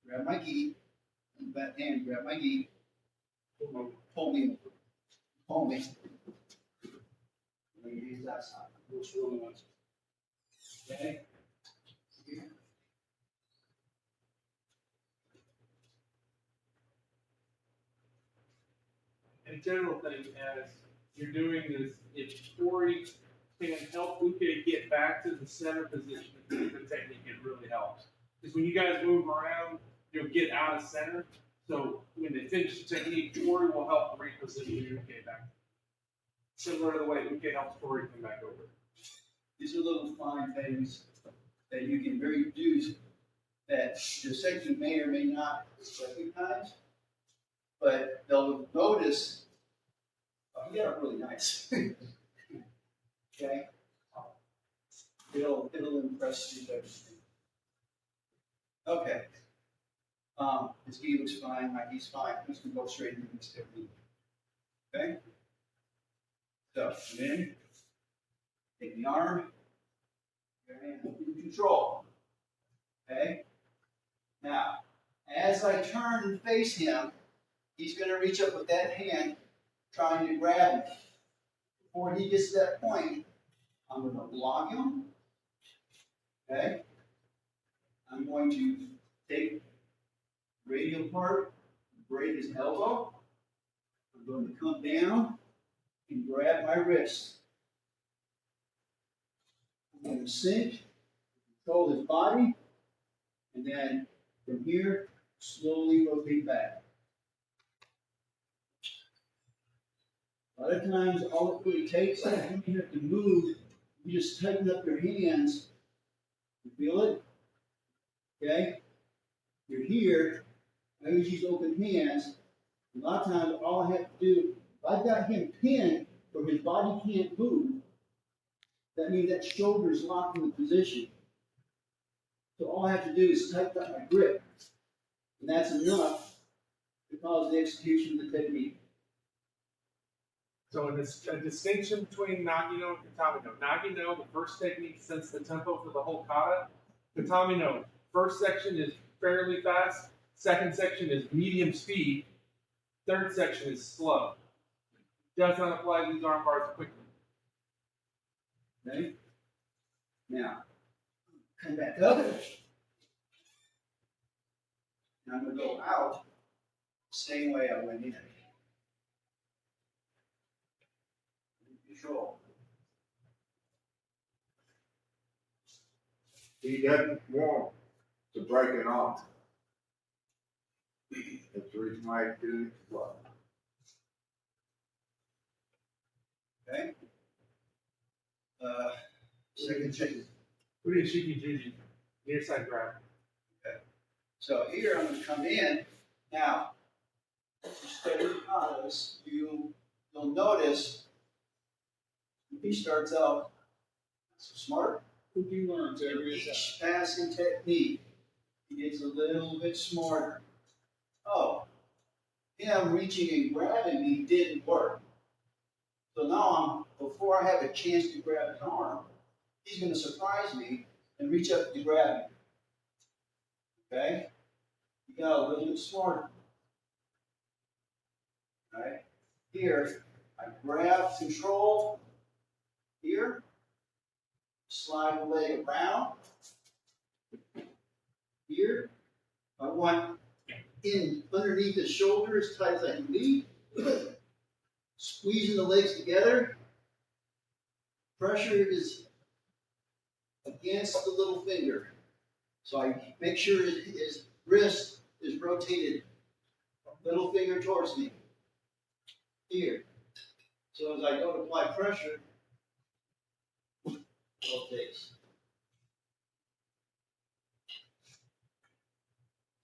Grab my gi. Back hand, grab my gi. Pull me over. Pull me. Let me use that side. Which really wants. Okay? Here. And general thing as you're doing this, if Corey can help Luke get back to the center position of the technique, it really helps. Because when you guys move around, you'll get out of center. So when they finish the technique, Corey will help reposition Luke back. Similar to the way Luke helps Corey come back over. These are little fine things that you can reproduce that your section may or may not recognize, but they'll notice, oh, you got it really nice. Okay? It'll impress you. Okay. His gi looks fine, my gi's fine. I'm just gonna go straight into this technique. Okay? So, come in, take the arm, your hand in control. Okay? Now, as I turn and face him, he's going to reach up with that hand, trying to grab me. Before he gets to that point, I'm going to block him. Okay? I'm going to take the radial part, break his elbow. I'm going to come down and grab my wrist. I'm going to sink, control his body, and then from here, slowly rotate back. A lot of times, all it really takes is when you have to move, you just tighten up your hands. You feel it? Okay? You're here. I use these open hands. A lot of times, all I have to do, if I've got him pinned where his body can't move, that means that shoulder is locked in the position. So all I have to do is tighten up my grip. And that's enough to cause the execution of the technique. So a distinction between Nagino and Katamino. Nagino, the first technique, sets the tempo for the whole kata. Katamino, first section is fairly fast. Second section is medium speed. Third section is slow. Does not apply to these arm bars quickly. Okay? Now, come back up. And I'm going to go out the same way I went in. Control. He doesn't want to break it off. That's the reason why he's doing it slow. Okay? Second thing. We did Shiki Juji, near side grab. Okay. So here I'm going to come in. Now, if you study katas, you'll notice if he starts out so smart. Cookie learns every Each passing technique, he gets a little bit smarter. Oh, him reaching and grabbing me didn't work. So now before I have a chance to grab his arm, he's going to surprise me and reach up to grab me. Okay? He got a little bit smarter. All right? Here, I grab control. Here, slide the leg around. Here, I want in underneath the shoulder as tight as I can be. Squeezing the legs together. Pressure is against the little finger. So I make sure his wrist is rotated, little finger towards me. Here. So as I go to apply pressure, rotates.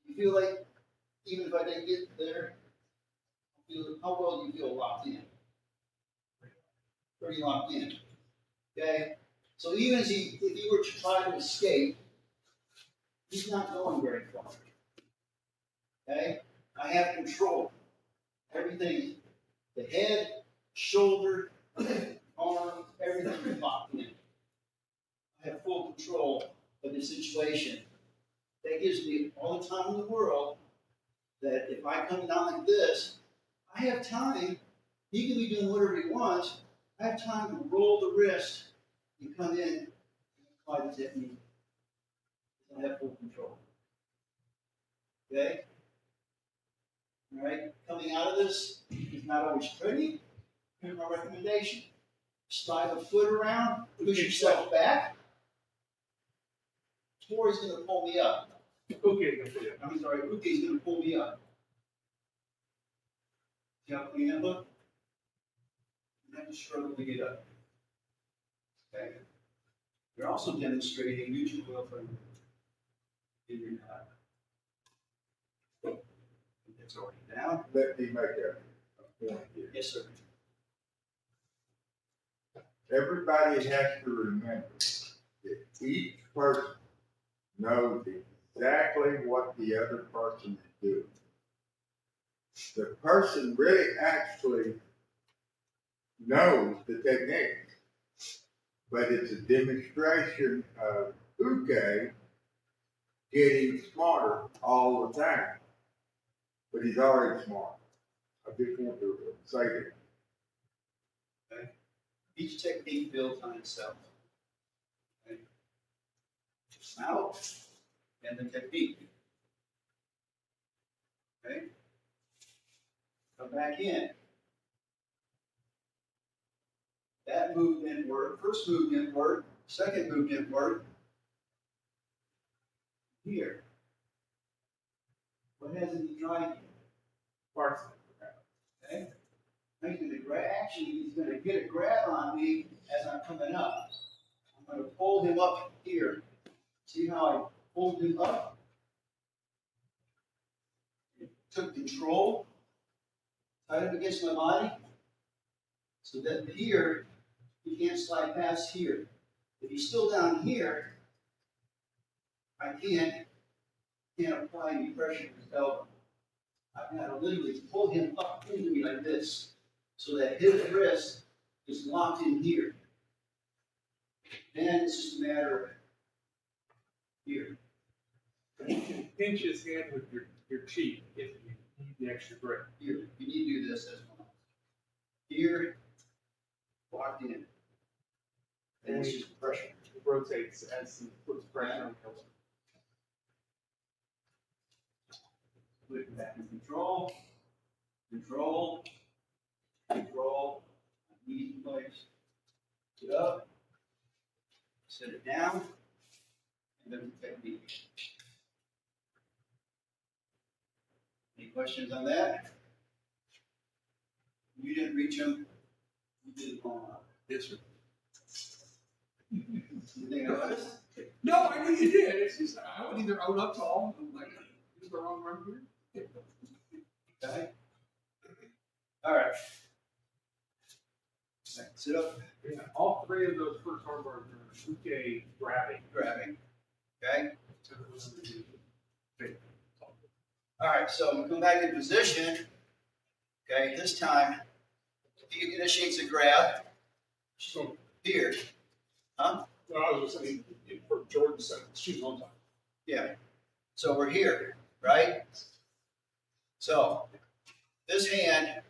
You feel like even if I didn't get there, how well do you feel locked in? Pretty locked in. Okay? So even if he were to try to escape, he's not going very far. Okay? I have control. Everything, the head, shoulder, arm, everything is locked in. I have full control of the situation. That gives me all the time in the world that if I come down like this, I have time. He can be doing whatever he wants. I have time to roll the wrist and come in and apply the technique. I have full control. Okay? All right? Coming out of this is not always pretty. Here's my recommendation. Slide the foot around, push yourself back. Tori's going to pull me up. Okay, go for it. I'm sorry, Uke's going to pull me up. See how clean that look? You have to struggle to get up. Okay? You're also demonstrating neutral will from in your it's already down. Let me make a point here. Yes, sir. Everybody has to remember that each person knows exactly what the other person is doing. The person really actually knows the technique, but it's a demonstration of Uke getting smarter all the time. But he's already smart. I just want to say that. Okay. Each technique builds on itself. Okay. Out and the technique. Okay. Come back in. That move didn't work. First move didn't work. Second move didn't work. Here. What hasn't he tried yet? Parts. Okay? He's going to grab. Actually, he's going to get a grab on me as I'm coming up. I'm going to pull him up here. See how I pulled him up? Took control. Tied him against my body. So that here, he can't slide past here. If he's still down here, I can't apply any pressure to his elbow. I've got to literally pull him up into me like this, so that his wrist is locked in here. Then it's just a matter of here. You can pinch his hand with your cheek if you need the extra grip. Here. You need to do this as well. Here, locked in. And it's just pressure. It rotates as he puts pressure on the Put it back in control. Control. Control. Knees in place. Get up. Set it down. And then the technique. Any questions on that? You didn't reach him. You did it wrong. Yes, sir. Anything else? No, I knew you did. It's just I would either own up to all of them, like use the wrong run here. Okay. All right. Sit up. Yeah, all three of those first arm bars are Uke grabbing. Grabbing. Okay. All right. So we come back in position. Okay. This time, he initiates a grab. So, Here. Huh? well, I was just saying, for Jordan said, shoot on time. Yeah. So we're here, right? So this hand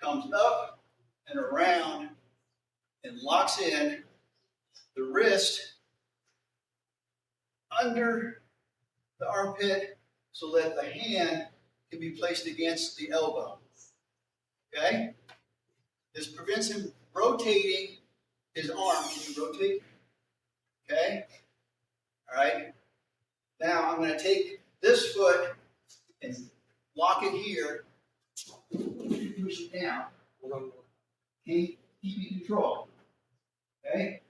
comes up and around and locks in the wrist under the armpit so that the hand can be placed against the elbow. Okay? This prevents him rotating his arm. Can you rotate? Okay? All right? Now I'm going to take this foot and lock it here. Push it down. Keep in control. Okay?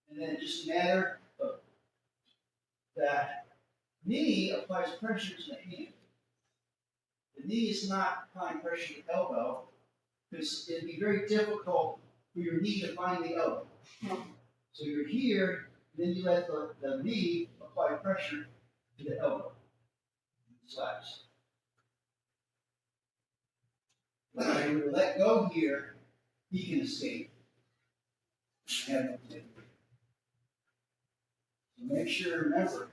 And then it's just a matter of that knee applies pressure to the hand. The knee is not applying pressure to the elbow, because it'd be very difficult for your knee to find the elbow. So you're here, then you let the knee apply pressure to the elbow. Slaps. When I would let go here, he can escape. I have no tape. So make sure to remember,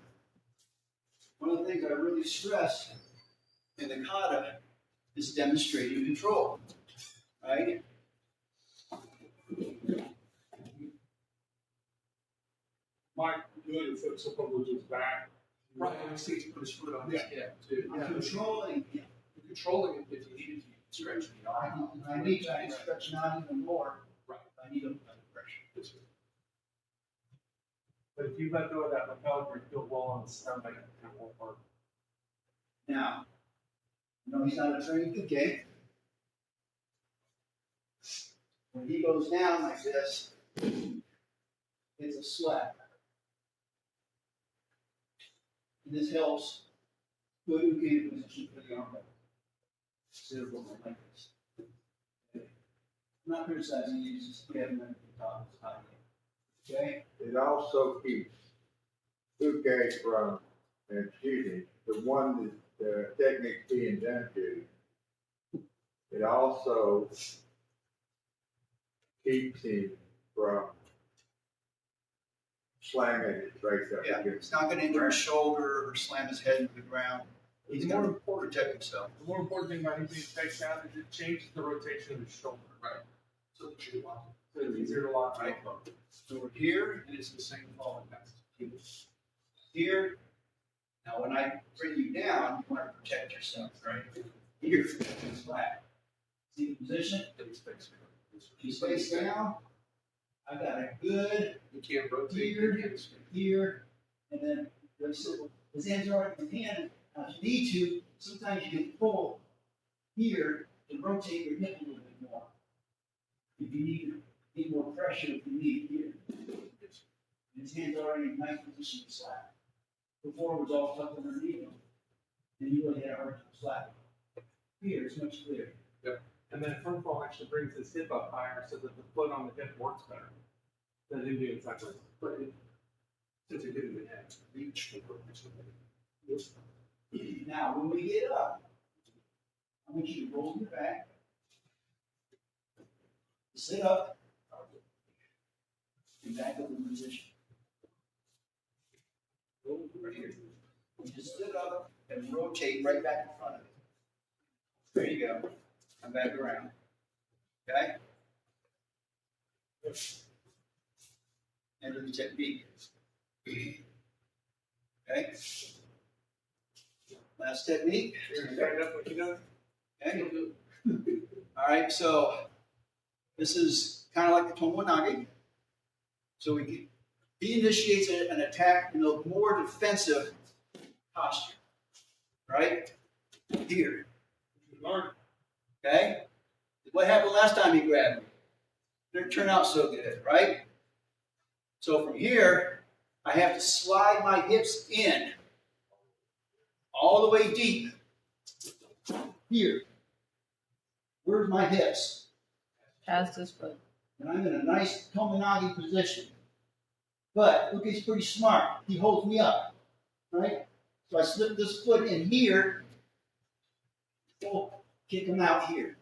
one of the things I really stress in the kata is demonstrating control. Right? Mike, doing the foot support with his back. Right, and I see he's put his foot on his hip too. I'm controlling him. You're controlling it if you needed to stretch the arm. I need to stretch him out even more. Right. I need him under pressure. But if you let go of that lapel grip, you'll roll on the stomach and it won't work. Now, no, he's not a trained kick. When he goes down like this, it's a slap. And this helps good uke position for the arm. Instead of going like this. I'm not criticizing you, just we haven't been at the top of the time yet. Okay? It also keeps uke from, excuse me, the one that the technique being done to. It also keeps him from slamming his face up. Yeah, it's not going to injure his shoulder or slam his head into the ground. He's going to protect himself. The more important thing about him being face down is it changes the rotation of his shoulder. Right. So that you lock So it's easier to lock Right. up. So we're here, and it's the same fall and that's here. Now, when I bring you down, you want to protect yourself, right? Here, it's flat. See the position? He's face down. I got a good You can't rotate. Here. You can't spin. here, and then his hands are in his hand. Now, if you need to, sometimes you can pull here to rotate your hip a little bit more. If you need more pressure, if you need here. His hands are already in a nice position to slap. Before it was all tucked underneath him, and you really had a hard time slapping. Here, it's much clearer. And then front fall actually brings his hip up higher so that the foot on the hip works better than him being sideways. But it, since it didn't have reach for it. Now, when we get up, I want you to roll your back, sit up, and back up in position. Right here. You just sit up and rotate right back in front of you. There you go. Come back around. Okay? Enter the technique. Okay? Last technique. Stand up like you know. Okay? All right, so this is kind of like the Tomonage. So he initiates an attack in a more defensive posture. Right? Here. Okay? What happened last time he grabbed me? Didn't turn out so good, right? So from here, I have to slide my hips in all the way deep. Here. Where's my hips? Past his foot. And I'm in a nice Tomonage position. But look, he's pretty smart. He holds me up, right? So I slip this foot in here. We'll kick him out here.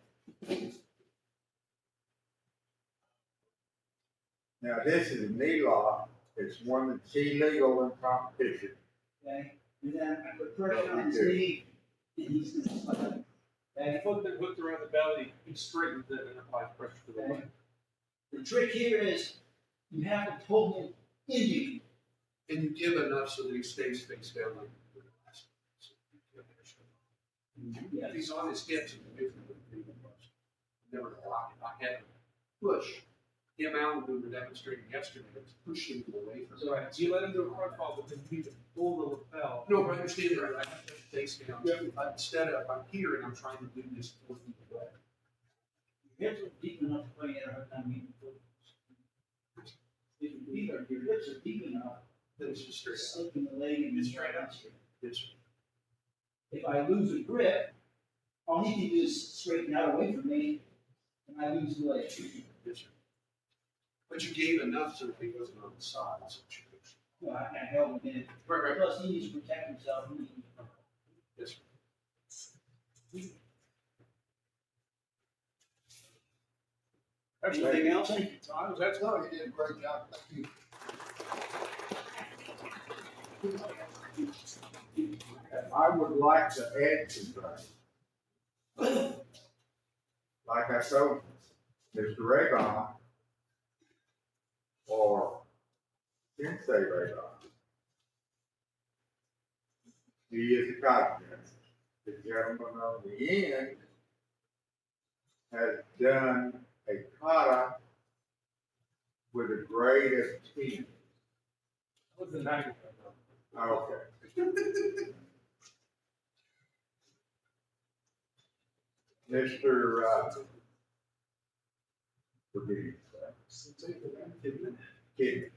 Now, this is a knee lock. It's one that's illegal in competition. Okay? And then I put pressure on his knee, and he's going to slide. And foot that hooked around the belly, he straightens it and applies pressure to the leg. The trick here is you have to pull him into you. And you give enough so that he stays face down like the last one. If he's on his hips, it's different than never block it. I had to push him out when we were demonstrating yesterday. I was pushing him away from So you let him do a front fall, but then you need to pull the lapel. No, but I understand that. I have to face down. Instead of, I'm here and I'm trying to do this 4 feet away. Your hips are deep enough to play at a hard time meeting foot. If your hips are deep enough, Then it's just straight out. slipping the leg and It's straight up. It's If I lose a grip, all he can do is straighten out away from me, and I lose the leg. Yes, sir. But you gave enough so that he wasn't on the side. That's what you did. Well, I kind of held him in. Right. Plus, he needs to protect himself. Yes, sir. Anything else? Tom, that's No, you did a great job. Thank you. I would like to add something. Like I told Mr. Ragon, or Sensei Ragon, he is a cognitive. The gentleman on the end has done a kata with a grade of 10. What's the 90? Okay. Mr. Forgive me, Kid.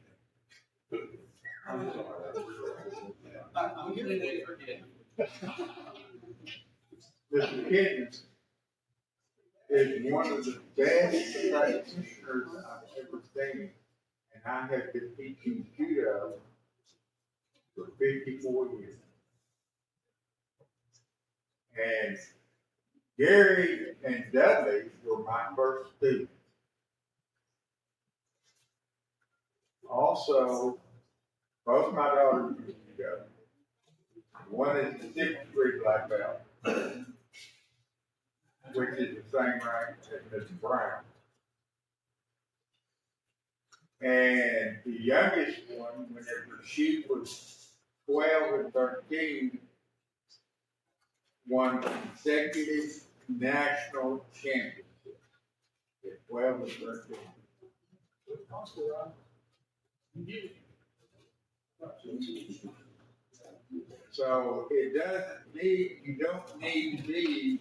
I'm getting ready for it. Mr. Kittens is one of the best practitioners I've ever seen, and I have been teaching judo for 54 years. And Gary and Dudley were my first students. Also, both my daughters used to go. One is the 6th grade black belt, which is the same rank as Mr. Brown. And the youngest one, whenever she was 12 and 13, won consecutive national championships at 12 and 13. So it doesn't need, you don't need to be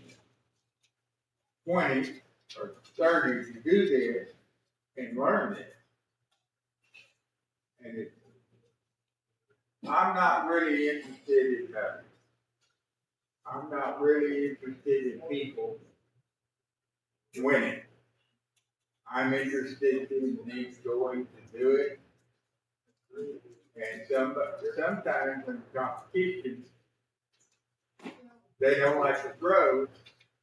20 or 30 to do this and learn this. And I'm not really interested in that. I'm not really interested in people winning. I'm interested in them going to do it. And sometimes in competitions, they don't like to throw,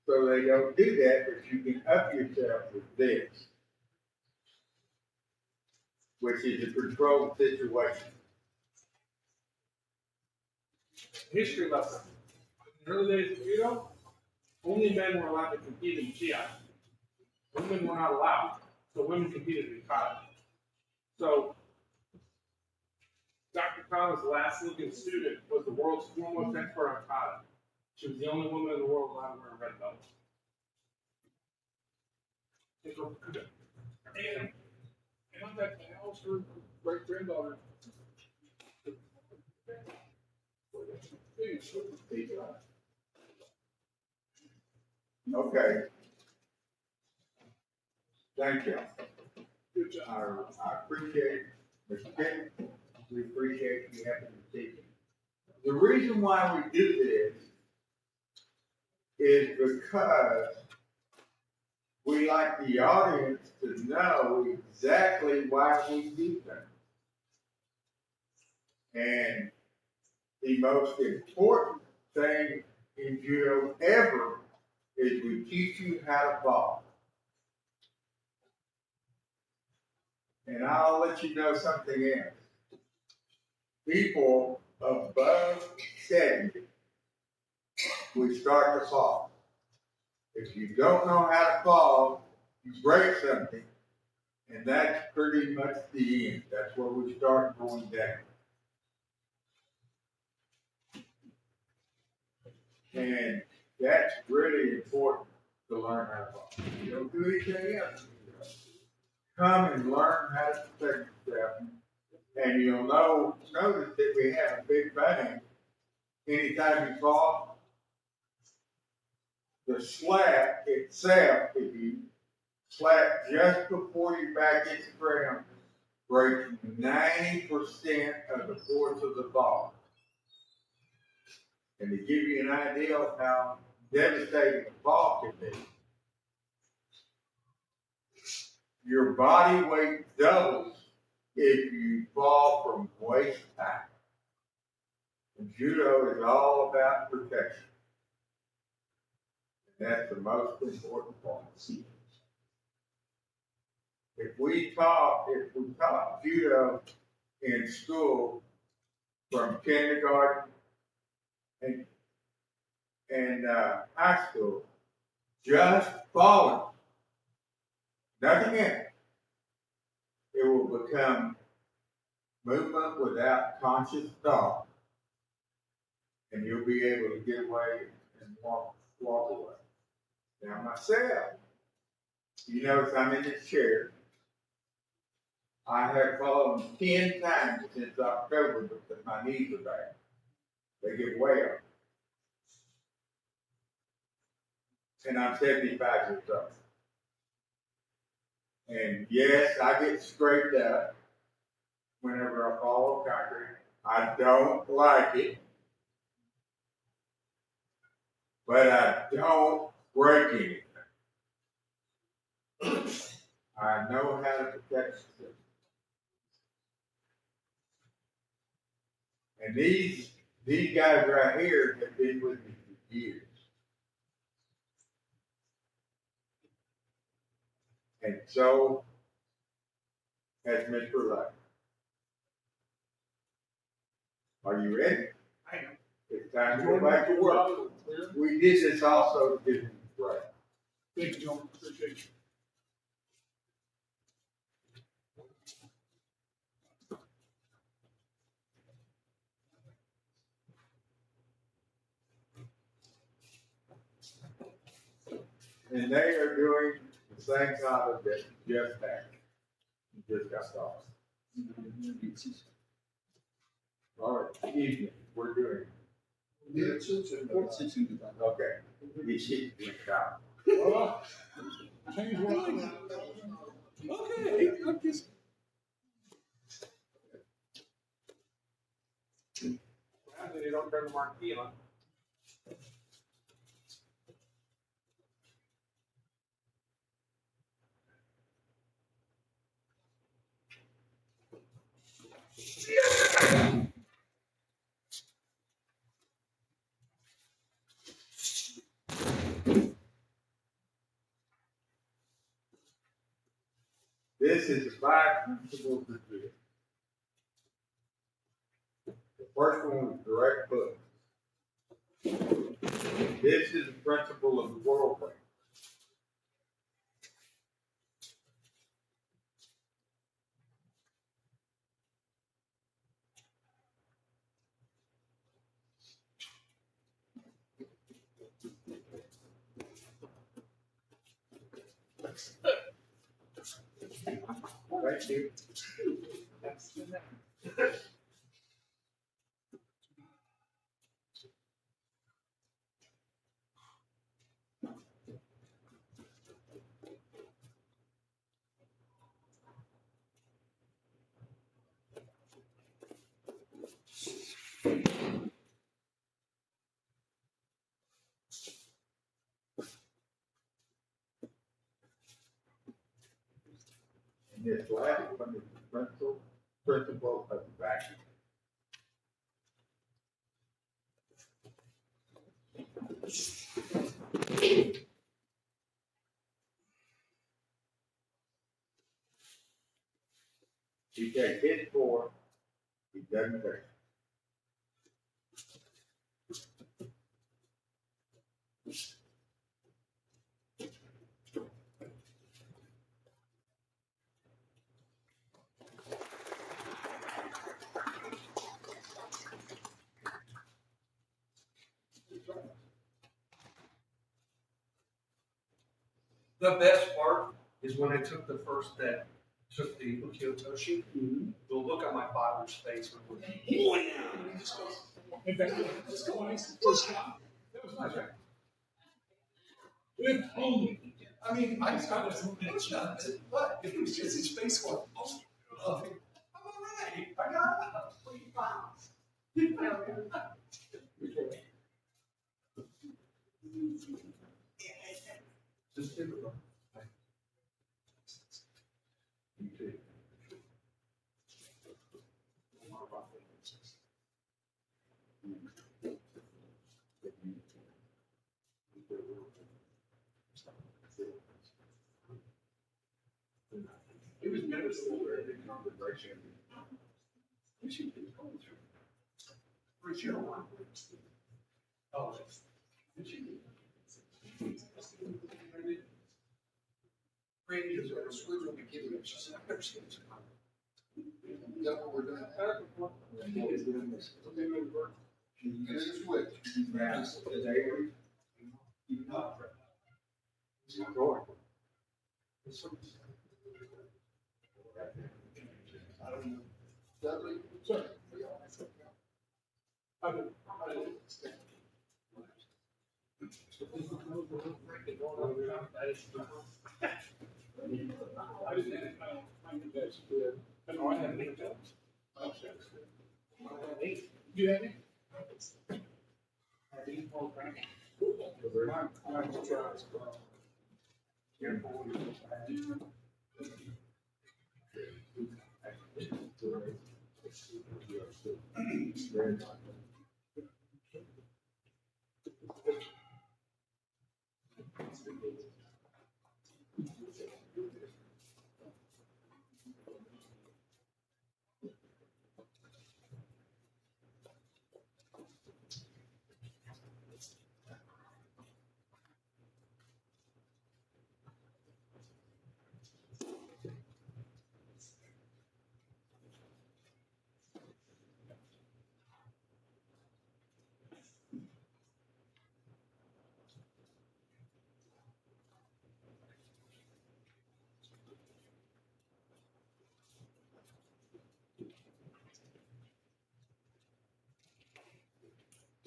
so they don't do that, but you can up yourself with this, which is a controlled situation. History lesson. In the early days of judo, only men were allowed to compete in Chi. Women were not allowed, so women competed in kata. So, Dr. Kata's last living student was the world's foremost expert on kata. She was the only woman in the world allowed to wear a red belt. And contact the house, her great granddaughter. Okay. Thank you. Good job. I appreciate Mr. Kent. We appreciate you having the teaching. The reason why we do this is because we like the audience to know exactly why we do things. And the most important thing in judo ever is we teach you how to fall. And I'll let you know something else. People above 70, we start to fall. If you don't know how to fall, you break something, and that's pretty much the end. That's where we start going down. And that's really important to learn how to fall. You don't do anything else. Come and learn how to protect yourself. And you'll notice that we have a big bang. Anytime you fall, the slap itself, if you slap just before your back hits the ground, breaks 90% of the force of the fall. And to give you an idea of how devastating a fall can be. Your body weight doubles if you fall from waist high. And judo is all about protection. And that's the most important part. If we taught judo in school from kindergarten and high school, just falling, nothing else, it will become movement without conscious thought, and you'll be able to get away and walk away. Now myself, you notice I'm in this chair. I have fallen 10 times since October because my knees are bad. They get way up. And I'm 75 years old. And yes, I get scraped up whenever I fall on concrete. I don't like it. But I don't break anything. I know how to protect myself. And these guys right here have been with me for years. And so has Mr. Luck. Are you ready? I am. It's time to go back to work. We did this also to give you a break. Thank you, John. Appreciate you. And they are doing the same kind of that you just had. You just got started. All right, evening, we're doing. Okay. We should be out. Change one. Okay, I'm just. They don't turn the marquee on. This is the 5 principles of judo. The first one is direct hook. This is the principle of the whirlwind. Thank you. And this last one is the principle of vacuum. He takes his 4, he doesn't take. The best part is when I took the first step, took the Ukiyo Toshi, the look on my father's face when we're wham! And he just goes, In fact, let's go on. It's the first time. That was my turn. Good homie. I mean, I just got this push-up, but it was just his face going, oh, I'm all right, I got up, 3 pounds. You too. It was noticeable during the conversation. We should be going through. For sure. Oh, we should be. Randy is what Scrooge will be giving him. She said, I've never seen this. Is that what we're doing? Here's what. I don't know. Dudley? Sir. I do. I have 8 jobs. You have 8?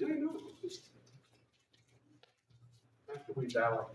Did I know it was after we dial up?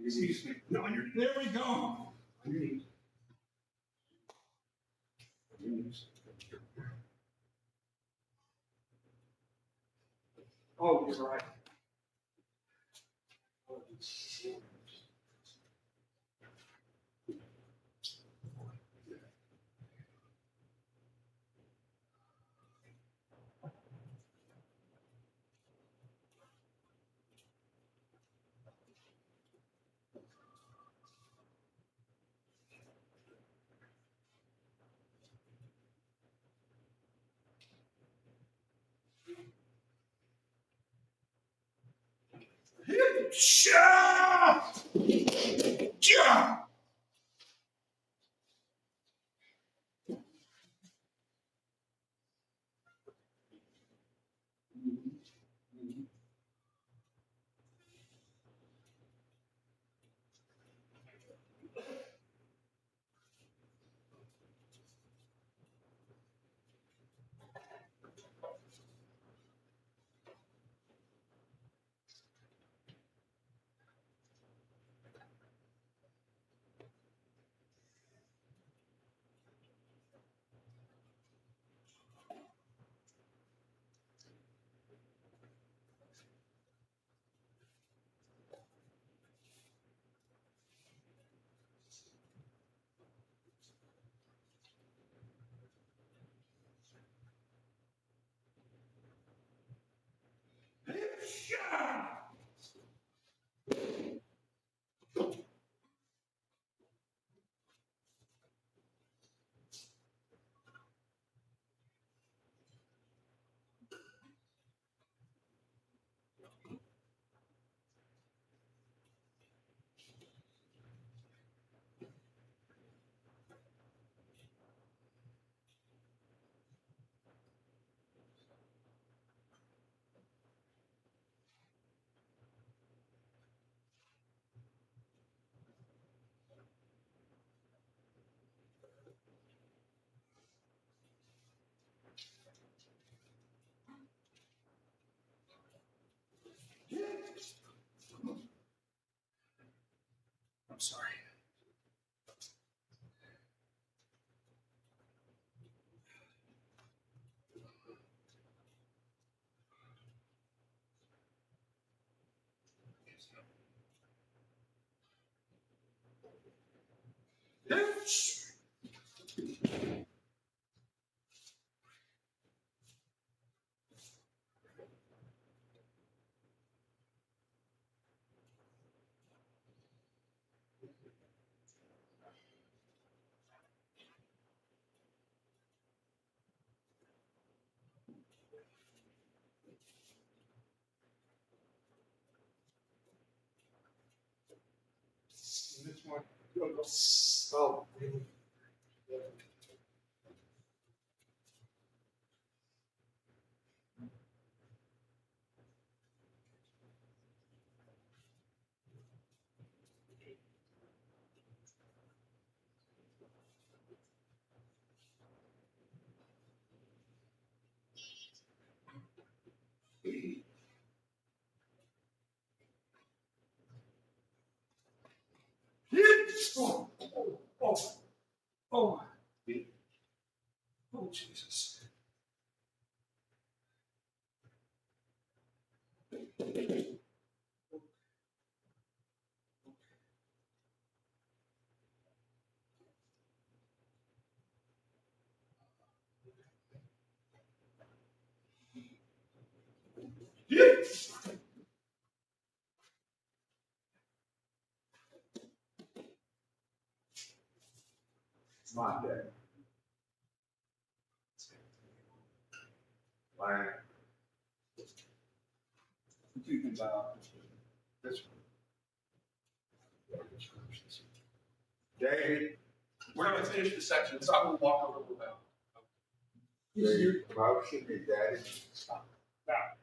Excuse me. No, there we go. Oh, you're right. This one. Oh. Oh, oh, oh, oh, Jesus. It's my day. Like, You can bow. That's David, We're gonna finish the section, so I will walk over with that. the promotion is that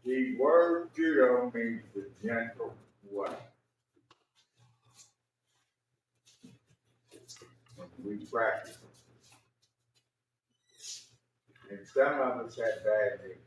the word judo means the gentle way. We practice it. And some of us have bad knees.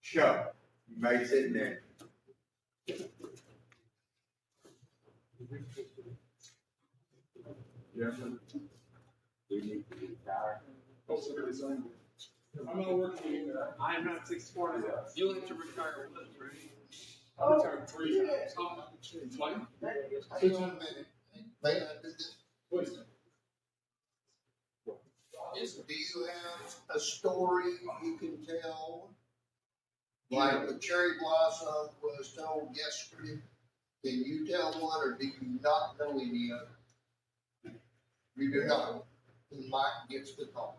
Show. You may sit there. Gentlemen, we need to be tired. I'm not working. I'm not 64 now. You like to retire with, right? I retired 3 times. Why? Hang on a minute. May I do this? Please. Do you have a story you can tell? Like the cherry blossom was told yesterday. Can you tell one, or do you not know any of it? You do not. And Mike gets the call.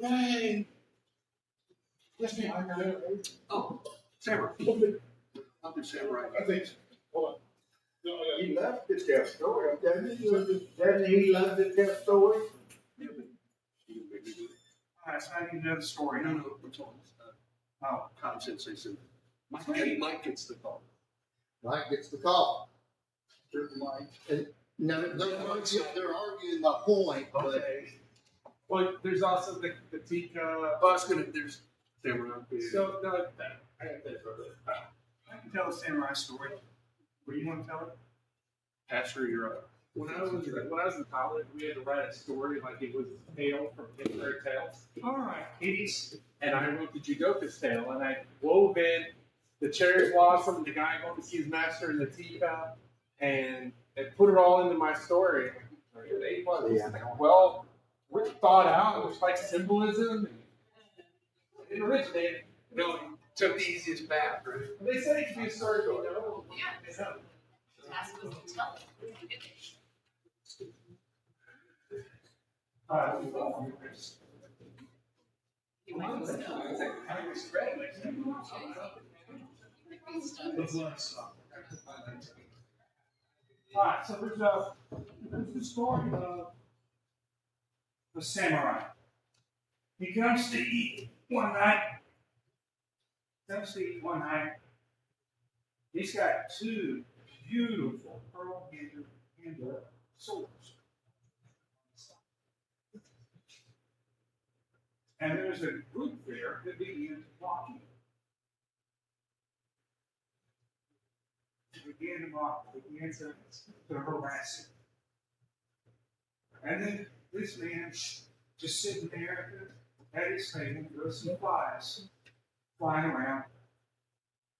Yay. Yes, ma'am. Oh, Samurai. I'll do Samurai. I think so. Hold on. No, I He loves to tell stories, doesn't he? Doesn't he love to tell stories? Alright, so I need to know the story. No, we're talking, Oh, Common Sense, they said, Hey. Mike gets the call. Mike gets the call. Mike. No, they're arguing the point, but Okay. Well, there's also the teacup. Oh, I was gonna, there's Samurai. So, no, I got that for this. I can tell a samurai story. Where you want to tell it? Pastor, you're up. When I was in college, we had to write a story like it was a tale from Commercre Tales. Alright, kitties. And I wrote the judoka's tale, and I wove in the cherry blossom, the guy going to see his master in the teacup, and put it all into my story. Well, we're thought out. It was like symbolism. It originated. No, you took the easiest path, right? They said it could be a story, but no. Yeah. Ask us to tell it. You might be stuck. Alright, so there's the story of the samurai. He comes to eat one night. He's got two beautiful pearl-handled swords. And there's a group there that began to mock him. Began to mock him, began to harass him. And then this man just sitting there at his table, there were some flies flying around.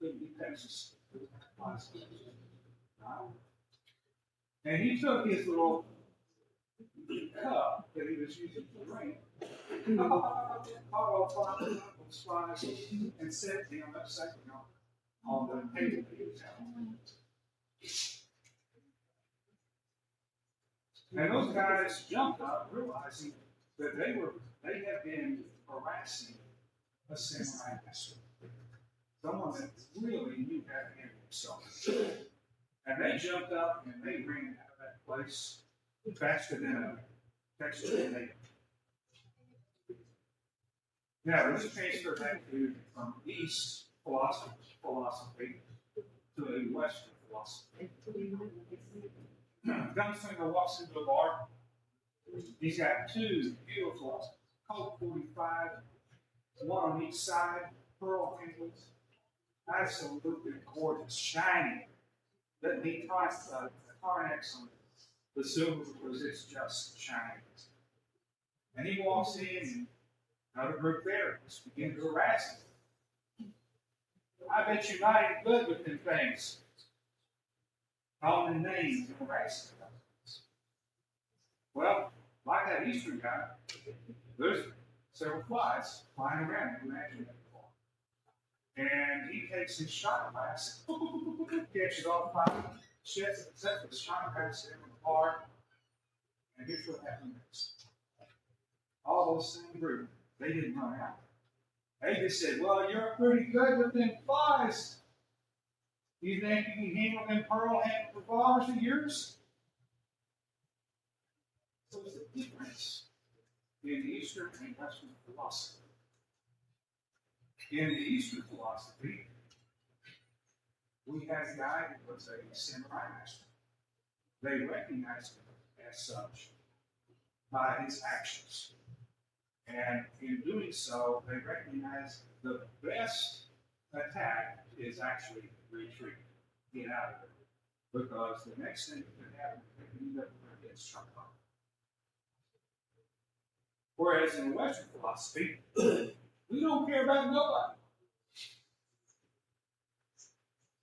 Couldn't be Texas. And he took his little cup that he was using to drink, caught all five of those flies, and set them upside down on the table that he was at. And those guys jumped up, realizing that they had been harassing a samurai master, someone that really knew how to handle himself. And they jumped up and they ran out of that place faster than a Texas tornado. Now, let's transfer that from East philosophy to a Western philosophy. Gunslinger walks into a bar. He's got two beautiful Colt 45, one on each side, pearl handles, absolutely gorgeous, shiny. That he tries the Carnex on the silver because it's just shiny. And he walks in, and another group there just begin to harass him. I bet you're not any good with them things. Calling them names and harassing them. Well, like that Eastern guy, there's several flies flying around. Imagine that. And he takes his shot glass, catches all five, sets the shot glass in the bar, and here's what happened next. All those same group, they didn't run out. They just said, well, you're pretty good with them flies. You think you can handle them pearl-handled revolvers of yours? So there's a difference in Eastern and Western philosophy. In the Eastern philosophy, we had a guy who was a samurai master. They recognized him as such by his actions. And in doing so, they recognized the best attack is actually retreat. Get out of it. Because the next thing that can happen is you never get struck up. Whereas in Western philosophy, we don't care about nobody.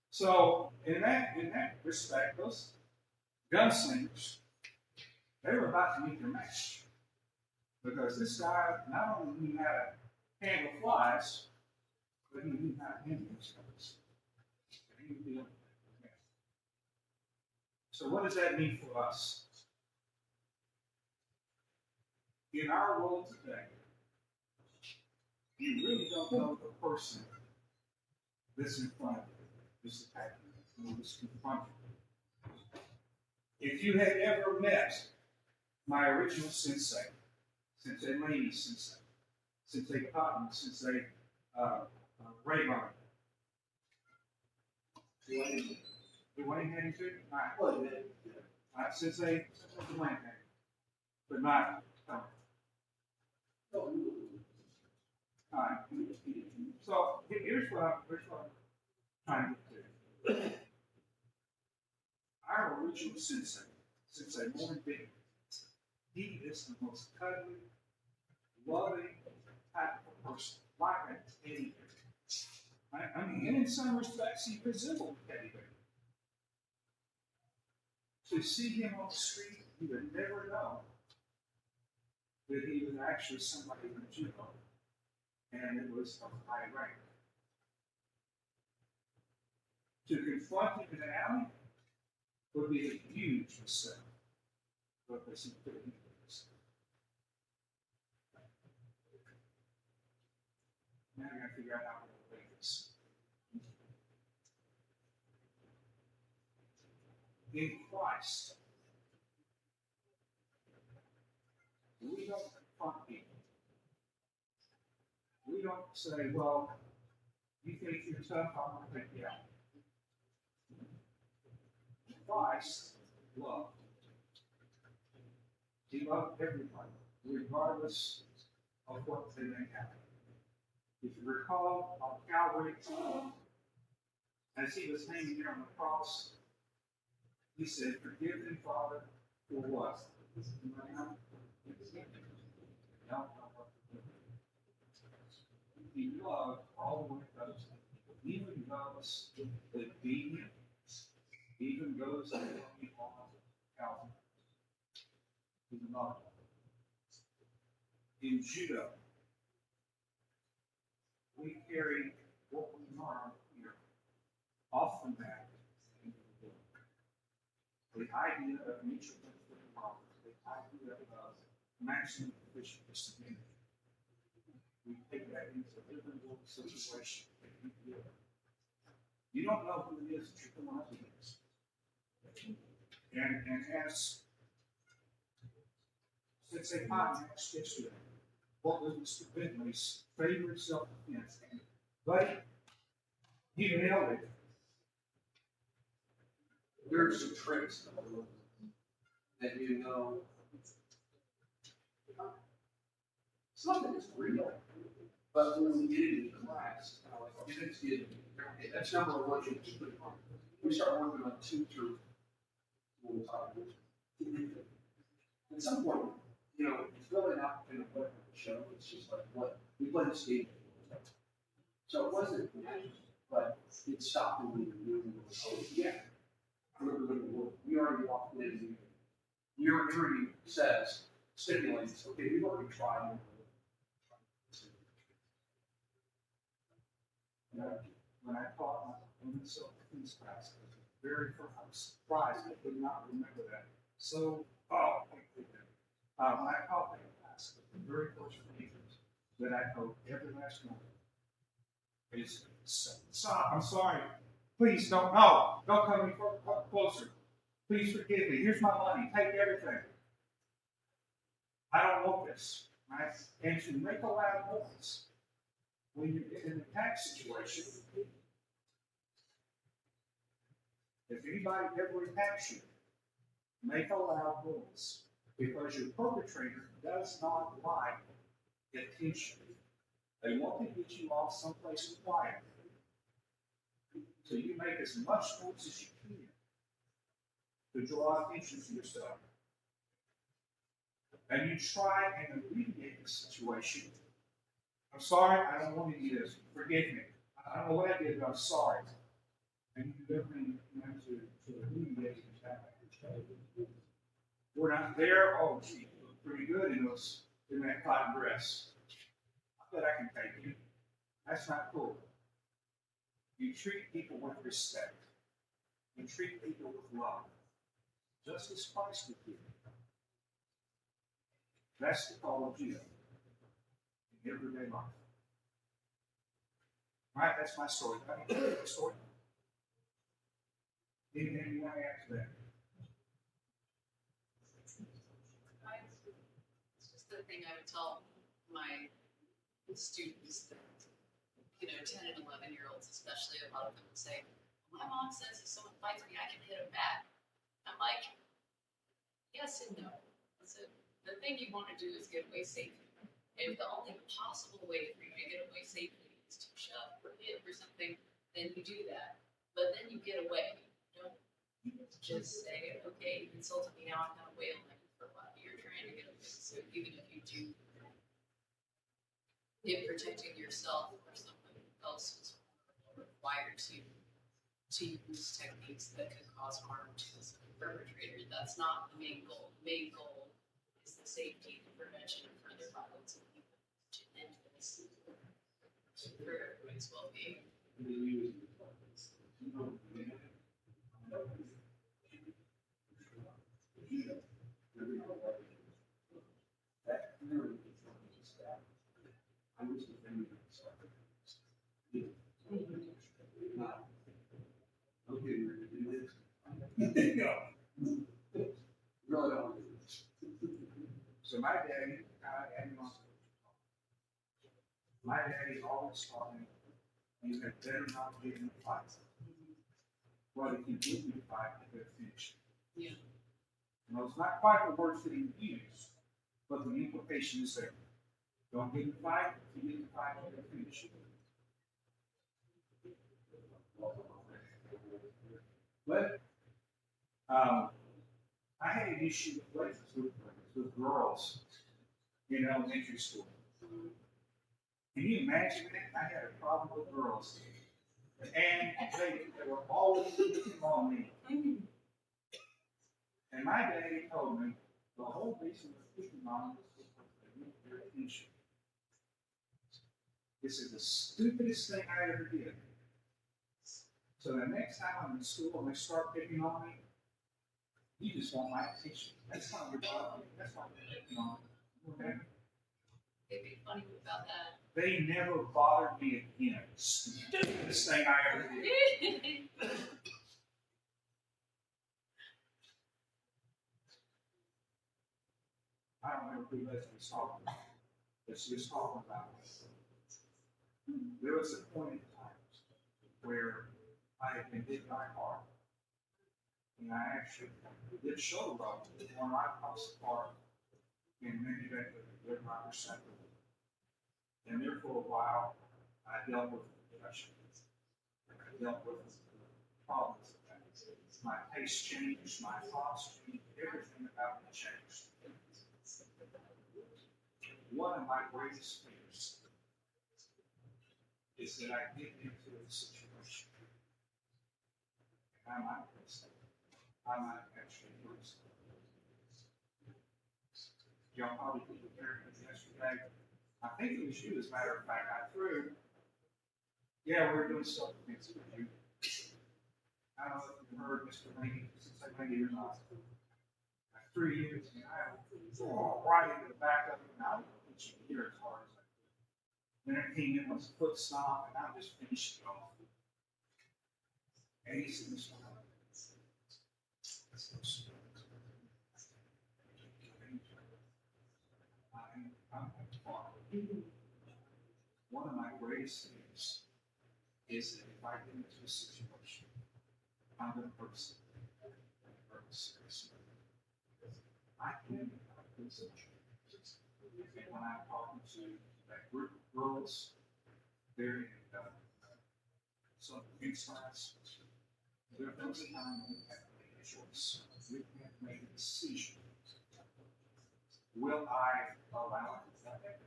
So, in that respect, those gunslingers, they were about to meet their match. Because this guy not only knew how to handle flies, but he knew how to handle themselves. So, what does that mean for us? In our world today, you really don't know the person that's in front of you, that's attacking you, that's confronting you. If you had ever met my original sensei, Sensei Laney Sensei, Sensei Cotton, Sensei Rayburn. Dwayne had him too? All right, Sensei Dwayne had him, but not All right. So here's what I'm trying to do. Our original sensei, Sensei Morgan Big, he is the most cuddly, loving, tactful person, like a teddy bear. I mean, and in some respects, he resembled a teddy bear. To see him on the street, you would never know that he was actually somebody that you know, and it was of high rank. To confront him in an alley would be a huge mistake, because he could have been this. Now I got to figure out how to relate this. In Christ, we don't confront people. We don't say, well, you think you're tough, I'm going to take you out. Christ loved. He loved everybody, regardless of what they may have. If you recall on Calvary, as he was hanging there on the cross, he said, "Forgive them, Father, for what? He loved all the way those, even those that beat him, even those that were on Calvary. He loved them. In judo, we carry what we learn here off the mat into the book. The idea of mutual benefit and love, the idea of maximum efficiency. We take that into every little situation that we deal with. You don't know who it is that you're going up against. And as since they fought next yesterday, what was Mr. Bentley's favorite self-defense? But he nailed it. There's some tricks that you know. Something is real. But when we get into class, that's number one. We start working on 2 through 4. At some point, it's really not going to work on the show. It's just like what we played this game. So it wasn't magic, but it stopped when we were doing it. Oh, yeah. We already walked in. Your jury says, stipulates, okay, we've already tried it. When I taught my women's self-defense class, I was surprised I could not remember that. So, when I taught that class, the very first thing that I told every last one is, "Stop, I'm sorry. Please don't come any closer. Please forgive me. Here's my money. Take everything. I don't want this." Right? And to make a loud noise when you're in an attack situation, if anybody ever attacks you, make a loud noise. Because your perpetrator does not like attention. They want to get you off someplace quiet. So you make as much noise as you can to draw attention to yourself. And you try and alleviate the situation. "I'm sorry, I don't want to do this. Forgive me. I don't know what I did, but I'm sorry." And you do everything you can to alleviate that. We're not there. "Oh, gee, you look pretty good in that cotton dress. I bet I can take you." That's not cool. You treat people with respect. You treat people with love. Just as Christ would do. That's the call of Judo in everyday life. All right, that's my story. That's my story. Anything you want to add to that? It's just the thing I would tell my students that, 10 and 11-year-olds especially, a lot of them would say, "My mom says if someone fights me, I can hit them back." I'm like, yes and no. So the thing you want to do is get away safely. If the only possible way for you to get away safely is to shove or hit or something, then you do that. But then you get away. Don't just say, "Okay, you insulted me, now I'm going to wail on you for a while." You're trying to get away. So even if you do, in protecting yourself or someone else is required to use techniques that could cause harm to the perpetrator, that's not the main goal. The main goal is the safety, the prevention of further violence and people to end this for everyone's well-being. So my daddy always taught me, you had better not get in a fight. But if you give me five, they're finished. Yeah. No, it's not quite the words that he used, but the implication is there. Don't give me five, if you give me five, they're finished. But I had an issue with girls in elementary school. Can you imagine it? I had a problem with girls. And they were always looking on me. And my daddy told me the whole reason they're picking on me is because they want your attention. This is the stupidest thing I ever did. So the next time I'm in school and they start picking on me, you just want my attention. That's not your problem. That's not what they're picking on me. Okay? They'd be funny about that. They never bothered me again. Stupidest thing I ever did. I don't remember who Leslie was talking about, but she was talking about this. There was a point in time where I had been hit by a car. And I actually did shoulder rub when I crossed the car and ended up with a driver's center. And there for a while, I dealt with depression. I dealt with problems. My pace changed, my thoughts changed, everything about me changed. One of my greatest fears is that I get into a situation and I might miss it. I might actually lose it. Y'all probably did prepare for this yesterday. I think it was you, as a matter of fact, I threw. Yeah, we're doing stuff against you. I don't know if you heard Mr. Rainey, since I made it or not. I threw you, and I right into the back of it, and I hit you here as hard as I could. Then it came in with a foot stomp, and I just finished it off. And he said, Mr. Rainey, that's no story. I'm far. One of my greatest things is that if I get into a situation, I'm going to hurt somebody. I can have good situations. And when I'm talking to that group of girls, they're in some mixed class. There comes a time when we have to make a choice. We have to make a decision. Will I allow it to happen?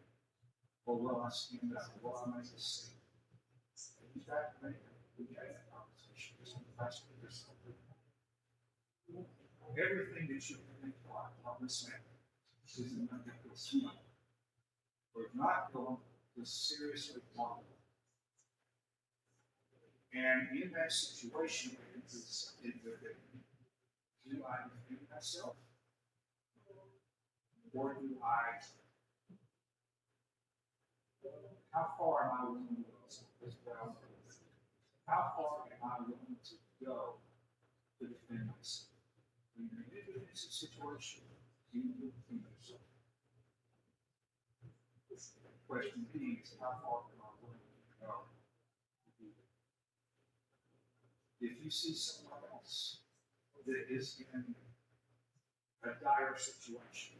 Or will I stand up? Will I make a stand? In fact, we had that conversation just in the last week or so. Everything that you can think on this matter is in the this month. We're not going to seriously want it. And in that situation, do I defend myself? Or do I, how far am I willing to go? How far am I willing to go to defend myself? When you're in a situation, you will defend yourself. The question is, how far am I willing to go to do that? If you see someone else that is in a dire situation,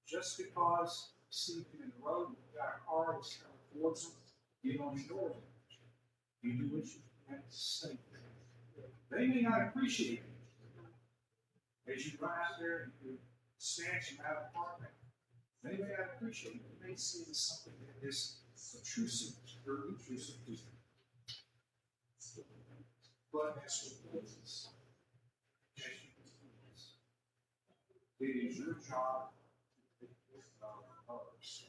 just because you see them in the road, you've got a car that's coming towards them, you don't ignore them. You do what you can to save them. They may not appreciate it. As you run out there and you snatch them out of the apartment, they may not appreciate it. They may see it as something that is obtrusive or intrusive to them. But as for business, it is your job to take care of others.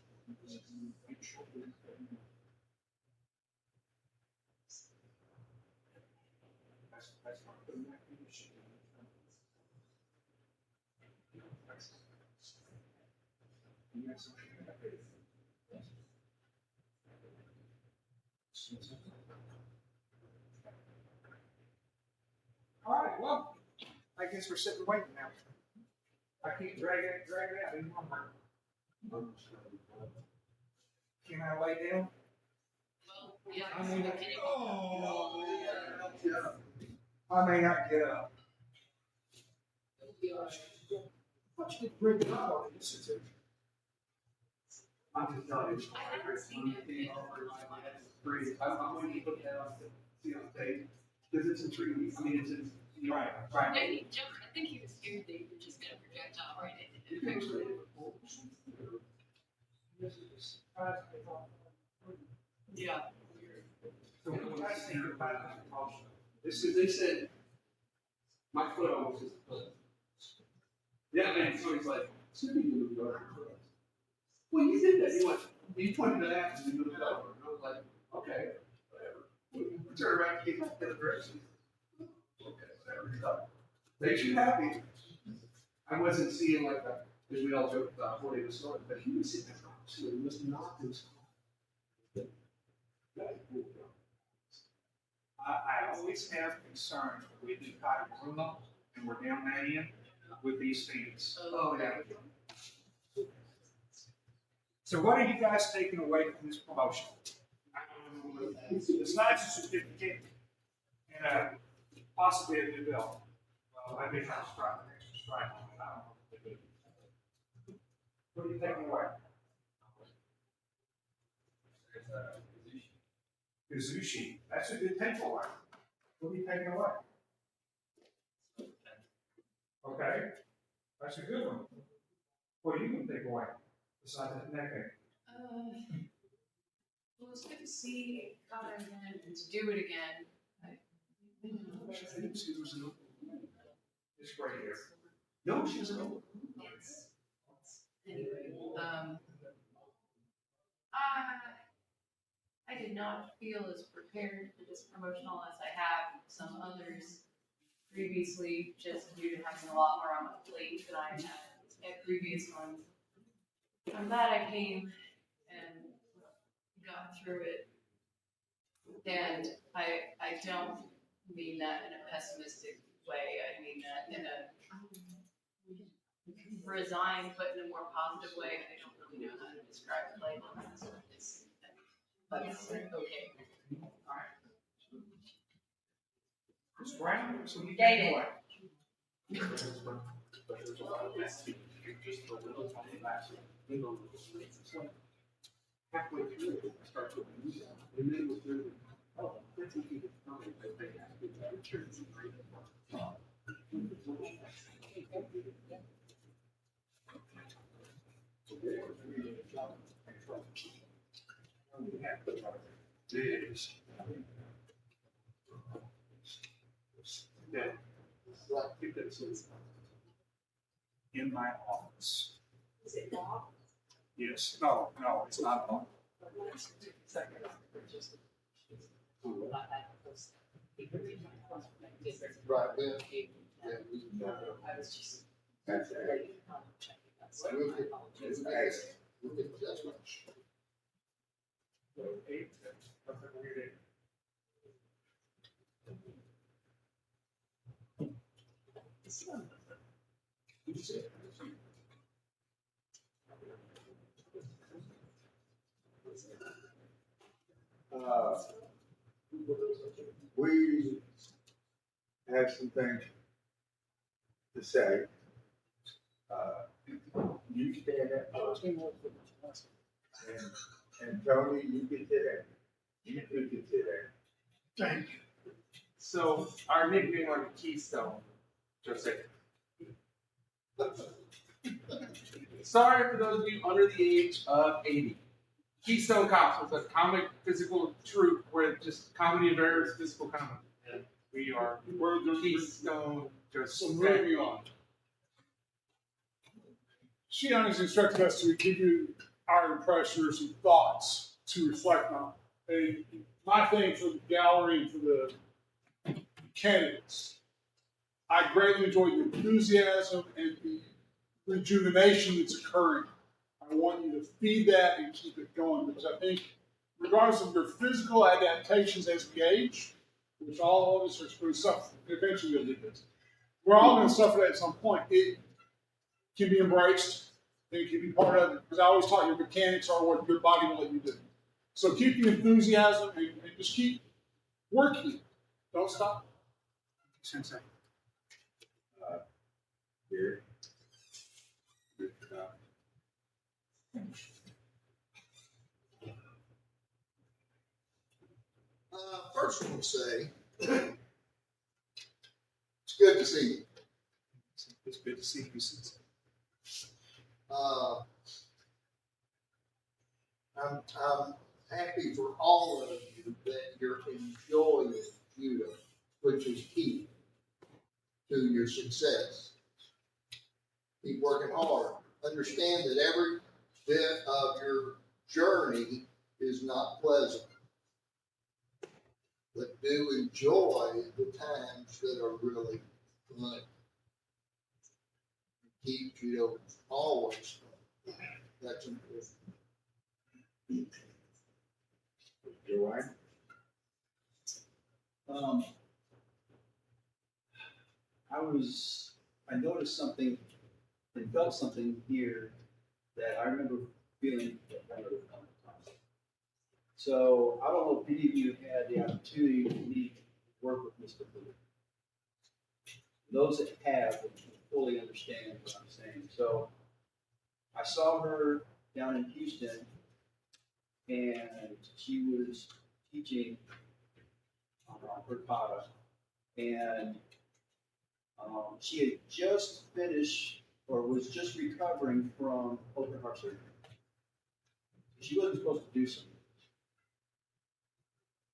That's not putting that condition in. All right, well, I guess we're sitting waiting now. I can't drag it out anymore. Can I lay down? Well, yeah, I mean, can you- oh, I may not get up. But you did bring it up on the institute. I'm just telling you. I haven't seen it. I'm going to look at it on see on tape because it's intriguing. I mean, it's Right, I right. think he was scared that you were just gonna projectile right into the picture. Yeah. So what do you guys think about this promotion? This is, they said, my foot almost is a foot. Yeah, and so he's like, Snoopy moved over. Well, you did that. You pointed it out and you moved it over. And I was like, okay, whatever. We turn around and get back the other direction. Okay, whatever. So, makes you happy. I wasn't seeing like that, as we all joke about holding the sword, but he was sitting there, so he was not his. I always have concerns when we do Kata Bruno and we're down that end with these fees. Oh, yeah. So what are you guys taking away from this promotion? It's not just a certificate and possibly a new bill. Well, I may have to strike an extra strike on it. I don't know. What are you taking away? Kazushi. That's a good takeaway. What are you taking away? Okay. That's a good one. What are you going to take away besides that neck thing? Well, it's good to see Connor again and to do it again. It's great here. No, she doesn't know. Anyway, I did not feel as prepared for this promotional as I have some others previously, just due to having a lot more on my plate than I had at previous ones. I'm glad I came and got through it. And I don't mean that in a pessimistic way. I mean that in a resigned, but in a more positive way. I don't really know how to describe it like this. But it's okay. All right. It's Brown, so you Dated. take away. Halfway through it, I start to lose that. And then it was really, oh, that's what you tell me, but they have to get returns and bring it up. It is. Yeah. I think that's it. In my office. Is it Bob? Yes. No, it's not long. Right, well, yeah, I was just. That's ready to check it out. we'll get adjustments. We have some things to say. You stand up. And Tony, you get to that. You two get to that. Thank you. So our nickname on the Keystone, just say. Sorry for those of you under the age of 80. Keystone Cops was a comic physical troupe where just comedy and various physical comedy. And we are Keystone, just So moving on. Shion has instructed us to give you our impressions and thoughts to reflect on. And my thing for the gallery and for the candidates, I greatly enjoyed the enthusiasm and the rejuvenation that's occurring. I want you to feed that and keep it going because I think regardless of your physical adaptations as we age, which all of us are going to suffer, eventually you'll do this. We're all going to suffer that at some point. It can be embraced and it can be part of it. Because I always taught your mechanics are what your body will let you do. So keep the enthusiasm and just keep working. Don't stop. Sensei. Here. Good job. First I want to say, it's good to see you. It's good to see you, Sensei. I'm happy for all of you that you're enjoying judo, which is key to your success. Keep working hard. Understand that every bit of your journey is not pleasant, but do enjoy the times that are really fun. Keep judo always fun. That's important. Joanne? I noticed something and felt something here that I remember feeling at one other time. So I don't know if any of you had the opportunity to meet, work with Mr. Blue. Those that have will fully understand what I'm saying. So I saw her down in Houston, and she was teaching her kata, and she had just finished or was just recovering from open heart surgery. She wasn't supposed to do something.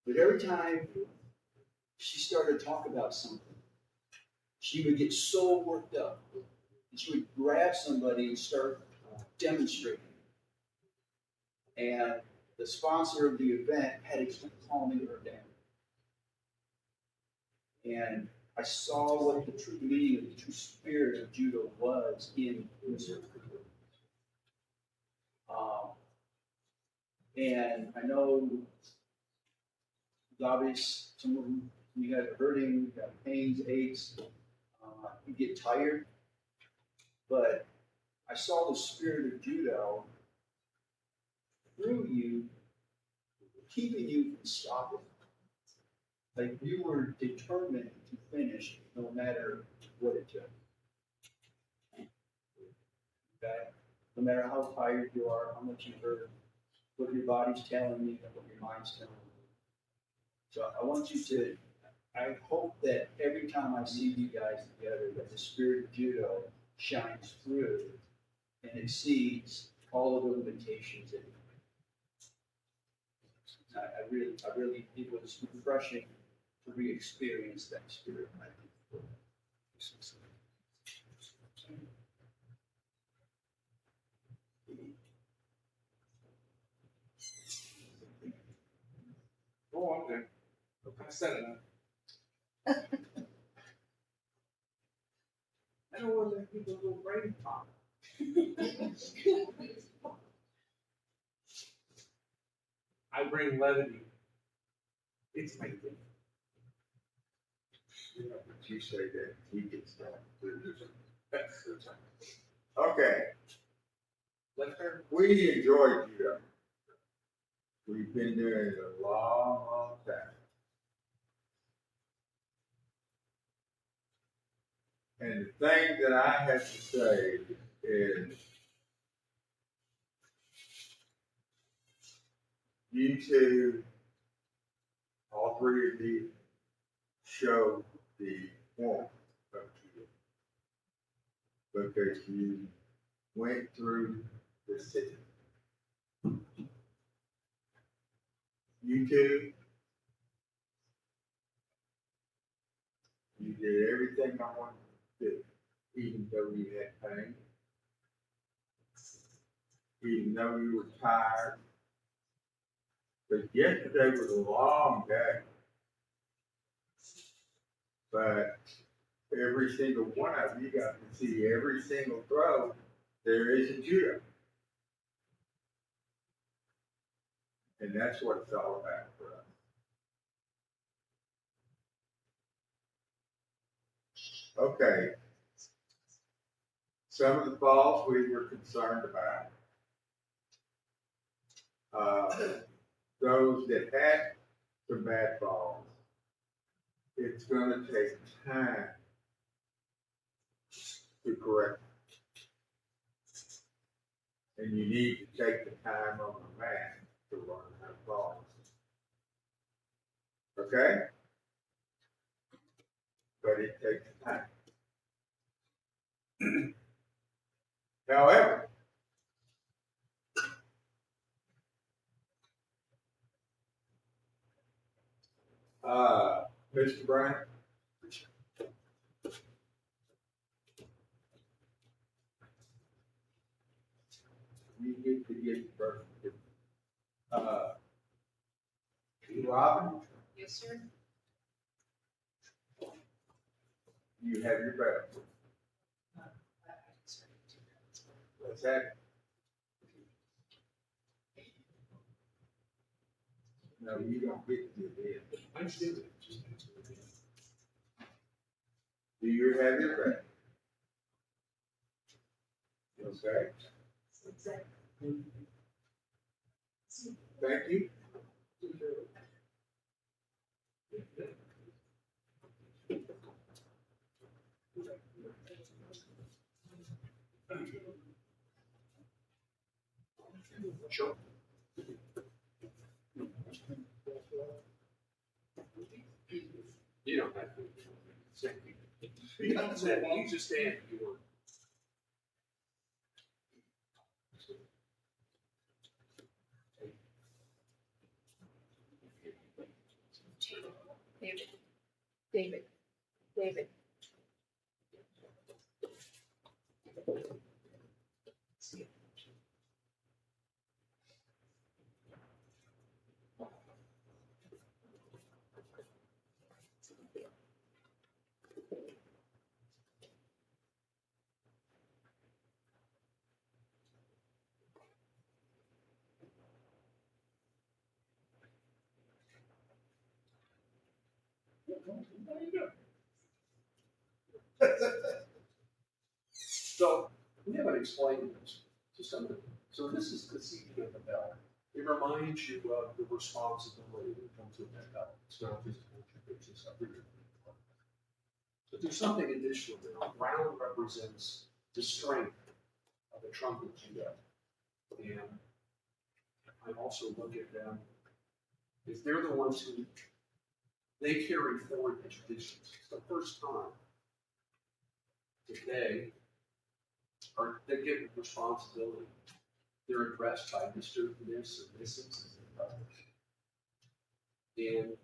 But every time she started to talk about something, she would get so worked up that she would grab somebody and start demonstrating. And the sponsor of the event had to keep calming her down. And I saw what the true meaning of the true spirit of judo was in Mr. Cooper. And I know it's obvious some of you guys are hurting, you got pains, aches, you get tired. But I saw the spirit of judo through you, keeping you from stopping. Like you were determined to finish no matter what it took. Okay? No matter how tired you are, how much you hurt, what your body's telling you, and what your mind's telling you. So I want you to, I hope that every time I see you guys together, that the spirit of judo shines through and exceeds all of the limitations that you have. I really, it was refreshing to re-experience that spirit. Go on then. I said it. I don't want to let people go brain pop. I bring levity. It's my thing. But you say that he gets that. Okay, Let her. we enjoy judo. We've been doing it a long, long time. And the thing that I have to say is, you two, all three of you, show the warmth of judo. Because you went through the city. You two, you did everything I wanted to do, even though you had pain, even though you were tired. But yesterday was a long day. But every single one of you got to see every single throw there is in judo. And that's what it's all about for us. Okay. Some of the falls we were concerned about. Those that had some bad falls, it's gonna take time to correct. And you need to take the time on the math to learn how to solve it. Okay? But it takes time. However, Mr. Bryant, you get to get the birth certificate. Robin, Yes, sir. you have your birth. What's that? No, you don't get to do it. I understand it. Do you have your birth? Okay. Thank you. Sure. You don't have to. You don't say, you just stand if you want. David. David. So, we haven't explained this to somebody. So this is the seating of the bell. It reminds you of the responsibility that comes with that belt. It's not just a bunch of stuff. But there's something additional there. Brown represents the strength of the trumpet judo. And I also look at them as they're the ones who they carry forward the traditions. It's the first time that they get responsibility. They're addressed by Mr. Miss or Mrs. And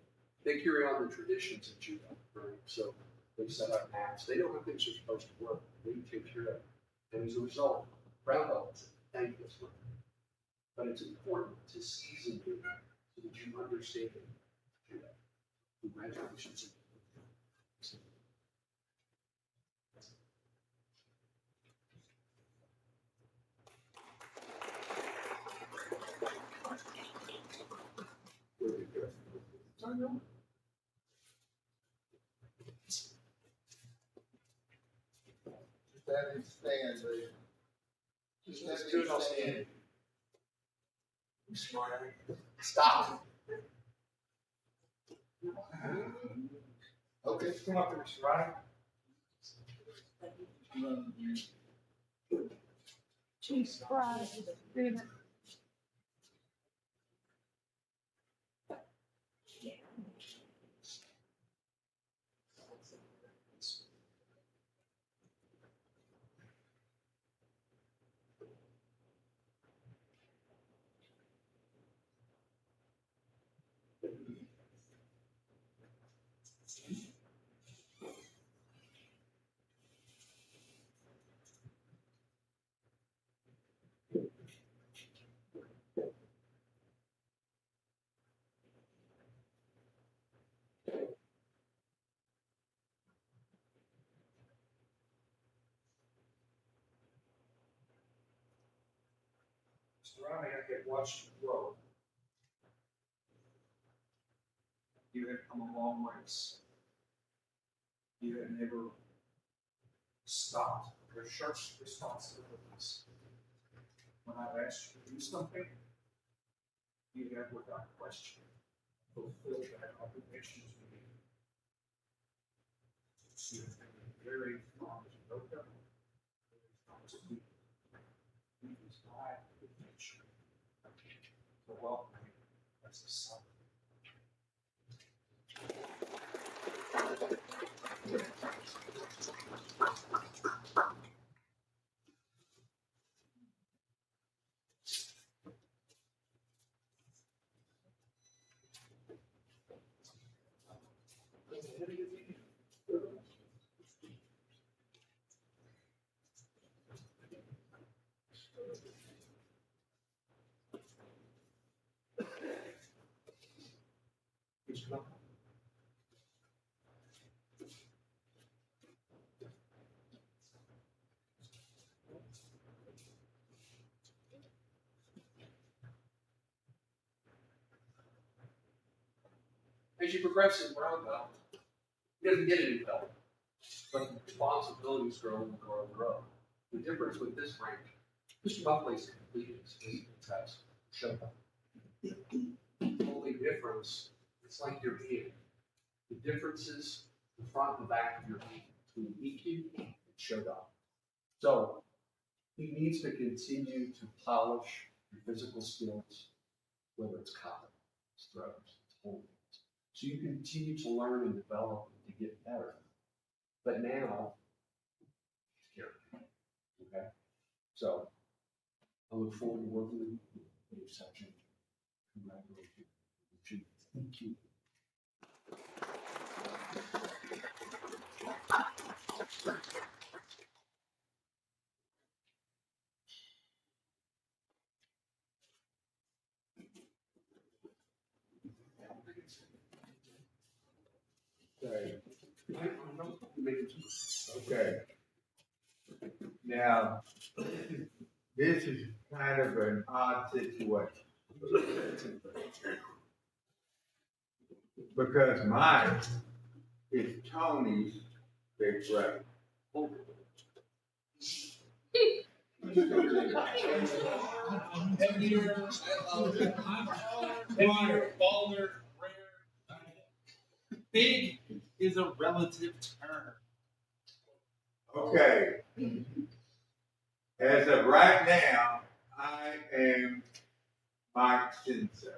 they carry on the traditions of judo, right? So they set up mats. They know how things are supposed to work. They take care of it. And as a result, brown belts thank this one. But it's important to season you so that you understand judo. Congratulations. Just have him stand, Lee. Just have Good, him I'll stand. stand. Stop. Okay. Come up there, Mr. Ryan. Jesus Christ. David. Mr. Ryan, I have watched you grow. You have come a long ways. You have never stopped your church responsibilities. When I've asked you to do something, you have without question fulfilled that obligation to me. very strong judoka. He was by the future. So welcome him as a son. As you progress in brown belt, he doesn't get any belt, but the responsibilities grow and grow and grow. The difference with this rank, Mr. Buckley's completed his test, showed up. The only difference, it's like your hand. The difference is the front and the back of your hand between EQ and showed up. So he needs to continue to polish your physical skills, whether it's cutting, it's throws, it's holding. So you continue to learn and develop to get better. But now, here, okay? So I look forward to working with you in your section. Congratulations. Thank you. Okay. Okay. Now, this is kind of an odd situation. Because mine is Tony's big brother. 10 years, baller, rare. Big is a relative term. Okay. As of right now, I am Mike Sensei.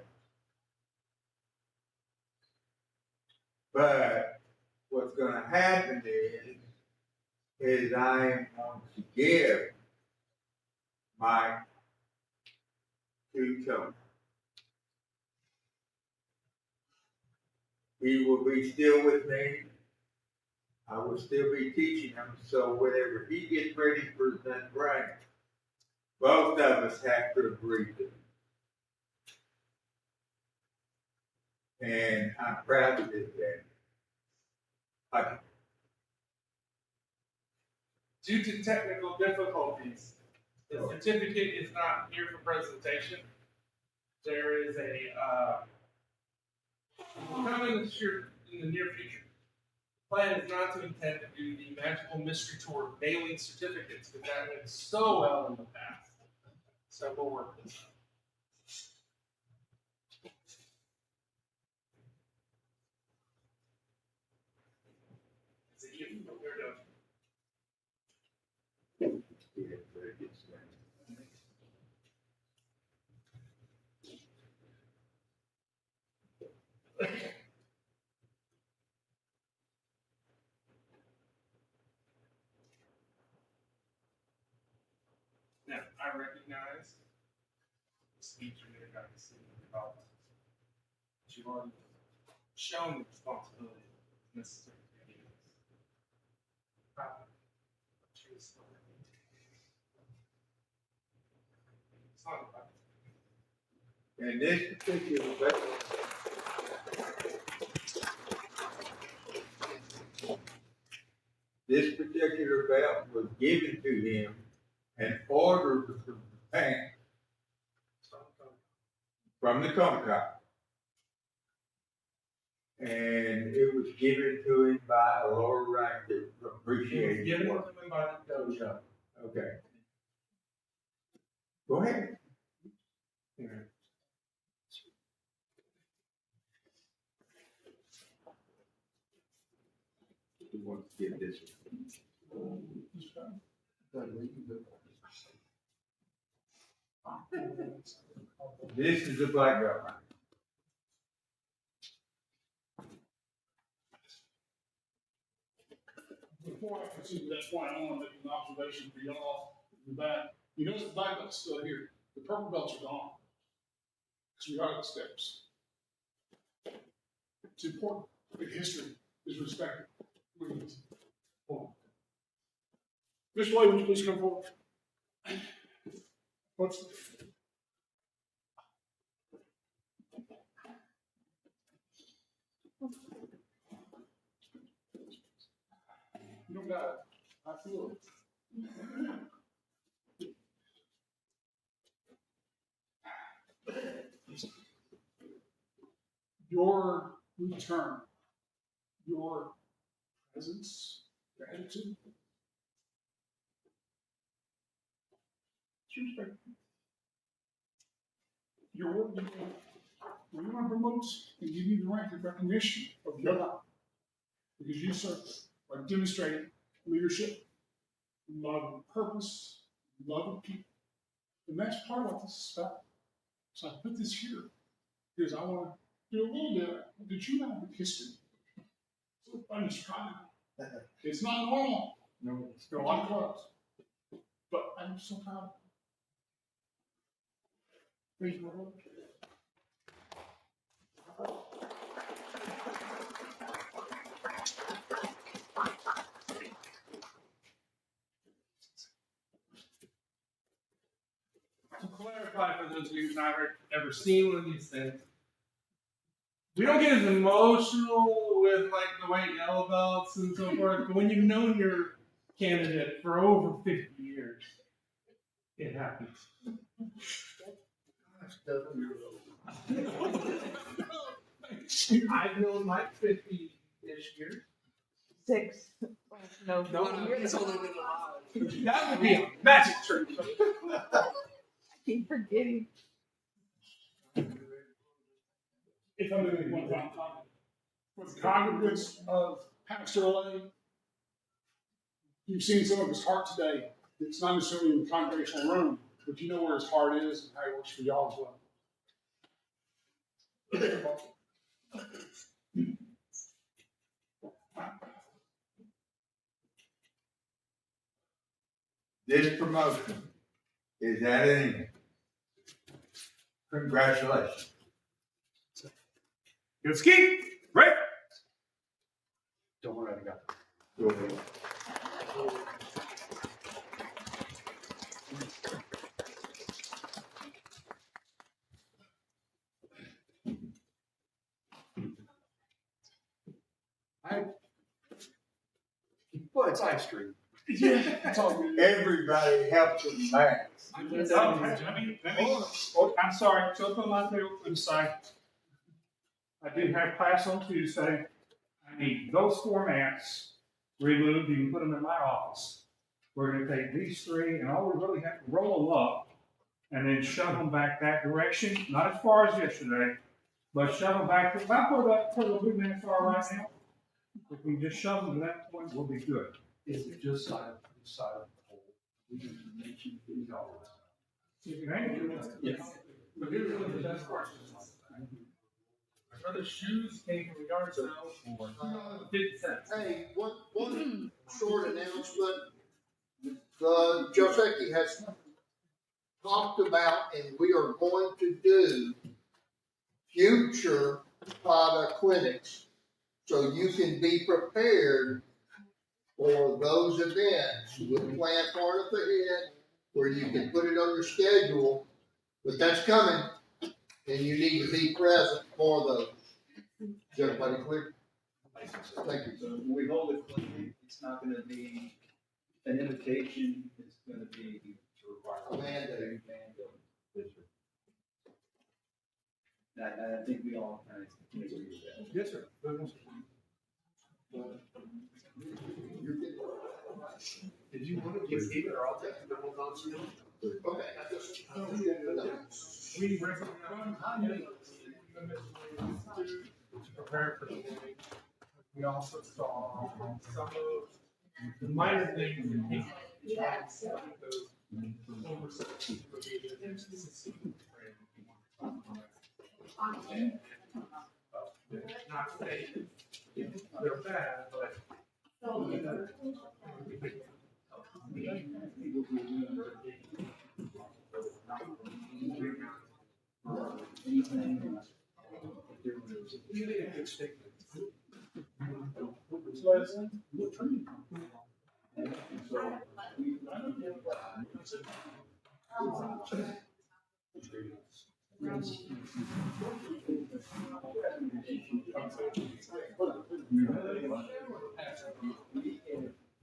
But what's going to happen is I am going to give Mike to Tony. He will be still with me. I will still be teaching him. So whenever he gets ready for his next rank, both of us have to agree to it. And I'm proud to do that. Okay. Due to technical difficulties, the certificate is not here for presentation. There is a coming in the near future. The plan is not to intend to do the Magical Mystery Tour mailing certificates because that went so well in the past. So we'll work this out. Is it you? We're done. Now, I recognize the speech you're going to have to see about, but you've already shown the responsibility necessary to do this. It's not about And this particular belt, was given to him and ordered from Japan, from the Commercre. And it was given to him by a lower rank that appreciated given it. to him by the dojo. Okay. Go ahead. Who wants to get this one? This is the black belt. Before I proceed to that point, I want to make an observation for y'all in the back. You notice the black belt's still here. The purple belts are gone. Because we are at the steps. It's important that history is respected. Mr. White, would you please come forward? What's the... You don't got it. I feel it. Your return, your presence, your attitude, your work, when you want to promote and give you the rank of recognition of your life, because you serve by demonstrating leadership, love of purpose, love of people. And that's part of what this is about. So I put this here because I want to do a little bit. Did you know the history? So I'm just trying to. It's not normal. No, It's got a lot of clubs. But I'm so proud. Thank you, Lord. To clarify for those of you who've not ever seen one of these things, we don't get as emotional with like the white and yellow belts and so forth, but when you've known your candidate for over 50 years, it happens. I've known Mike 50-ish years. 6. Oh, no. He's only been alive. That would be a magic trick. I keep forgetting. If I'm doing one final comment, with the congregants of Pastor Lane, you've seen some of his heart today. It's not necessarily in the congregational room, but you know where his heart is and how he works for y'all as well. This promotion is at an end. Congratulations. Good ski. Right. Don't worry, I got it. Go ahead. Well, it's ice cream. Yeah, it's all good. Everybody helps with the math. I'm sorry, to put my field to the side. I do have class on Tuesday. I need those 4 mats removed. You can put them in my office. We're going to take these 3, and all we really have to roll them up and then shove them back that direction. Not as far as yesterday, but shove them back to about where the blue mats are right now. If we just shove them to that point, we'll be good. Is it just side of the pole? We can mention these all. If you hang it, Yes. But here's one of the best questions. My brother's shoes came from a yard sale for 50 cents. Hey, one short announcement. Joseki has talked about, and we are going to do future product clinics. So you can be prepared for those events with plan far enough ahead where you can put it on your schedule. But that's coming, and you need to be present for those. Is everybody clear? Thank you. So when we hold a clinic, it's not gonna be an invitation, it's gonna be to require. A mandate. And I think we all kind of agree with that. Yes, sir. Did you want to give Steve or I'll take the whole concert? Okay, I just. We recommend to prepare for the meeting. We also saw some of the minor things that came up. Those over 17 not saying they're bad, but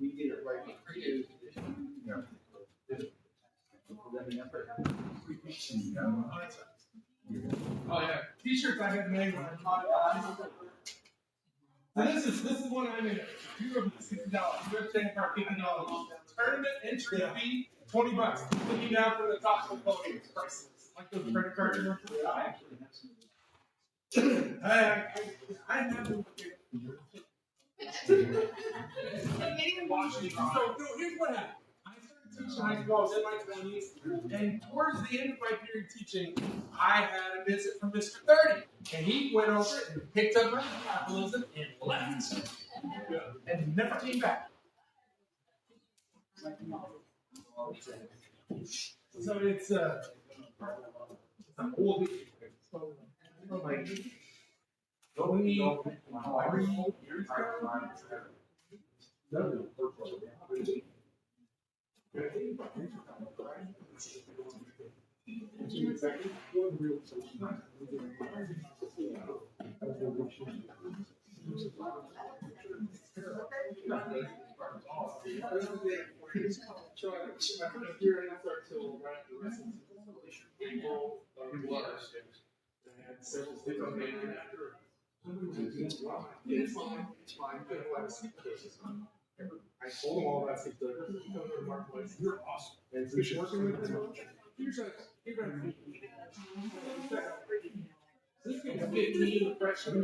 We get it right. oh yeah, t-shirts I had made when I taught it. So this is one I made. You were $60. You were saying for $50. Tournament entry fee, $20. Looking down from the top of the podium, it's priceless. Like those credit cards. I actually have some. I have them. So here's what happened. I started teaching high school, I was in my 20s, and towards the end of my period teaching, I had a visit from Mr. 30, and he went over and picked up my capitalism and left. And never came back. So it's a cool thing. So like, only 3 years ago, It's fine. I told him all that stuff. You're awesome. And so she's working with him. Here's a this is going to be a freshman.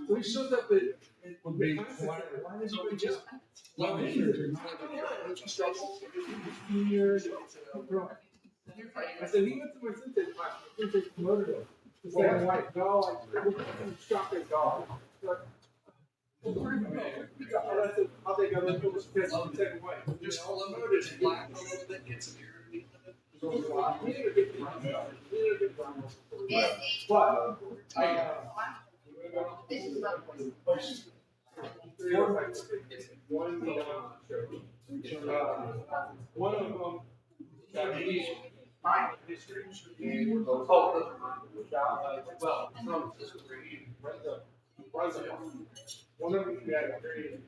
So he shows up at would be why did you just well seniors. I said he went to my synthesis class. My synthesis promoted him. He's like, white dog, shop his dog. I'll take a look at this piss on the second way. Just promoted black a little bit, get some air. But one of them got me history. Well, from this grade, one of them got a grade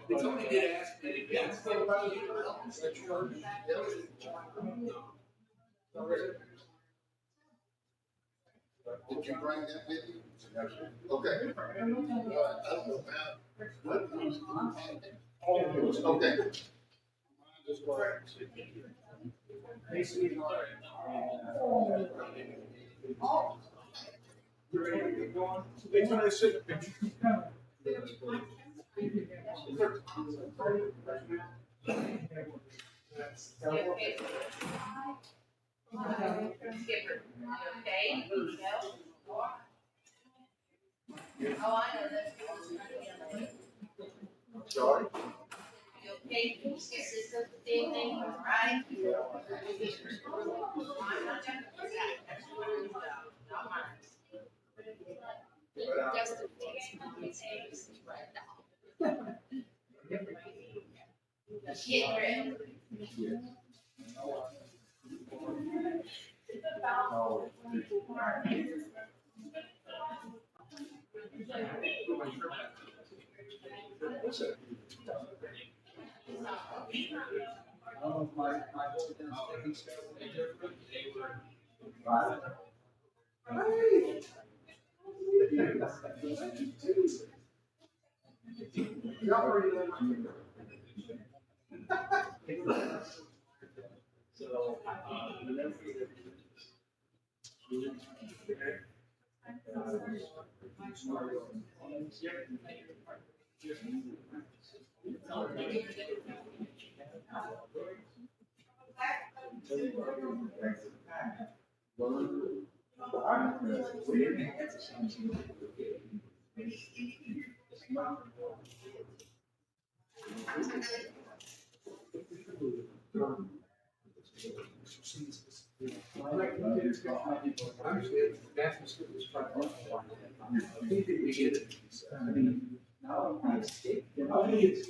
They told me to ask me again. Did you bring that with you? Okay. I don't know how. Okay. Skipper, okay, oh, I know that's. Sorry. Okay, this is the thing, right? I'm not jumping for that, that's what I'm about, not mine. Just the things right now. Get ready. I don't know if my whole thing scale will be different. Y'all already know. So, Understand, that's what school is trying to do. I think that we get it. I mean, now, I think it's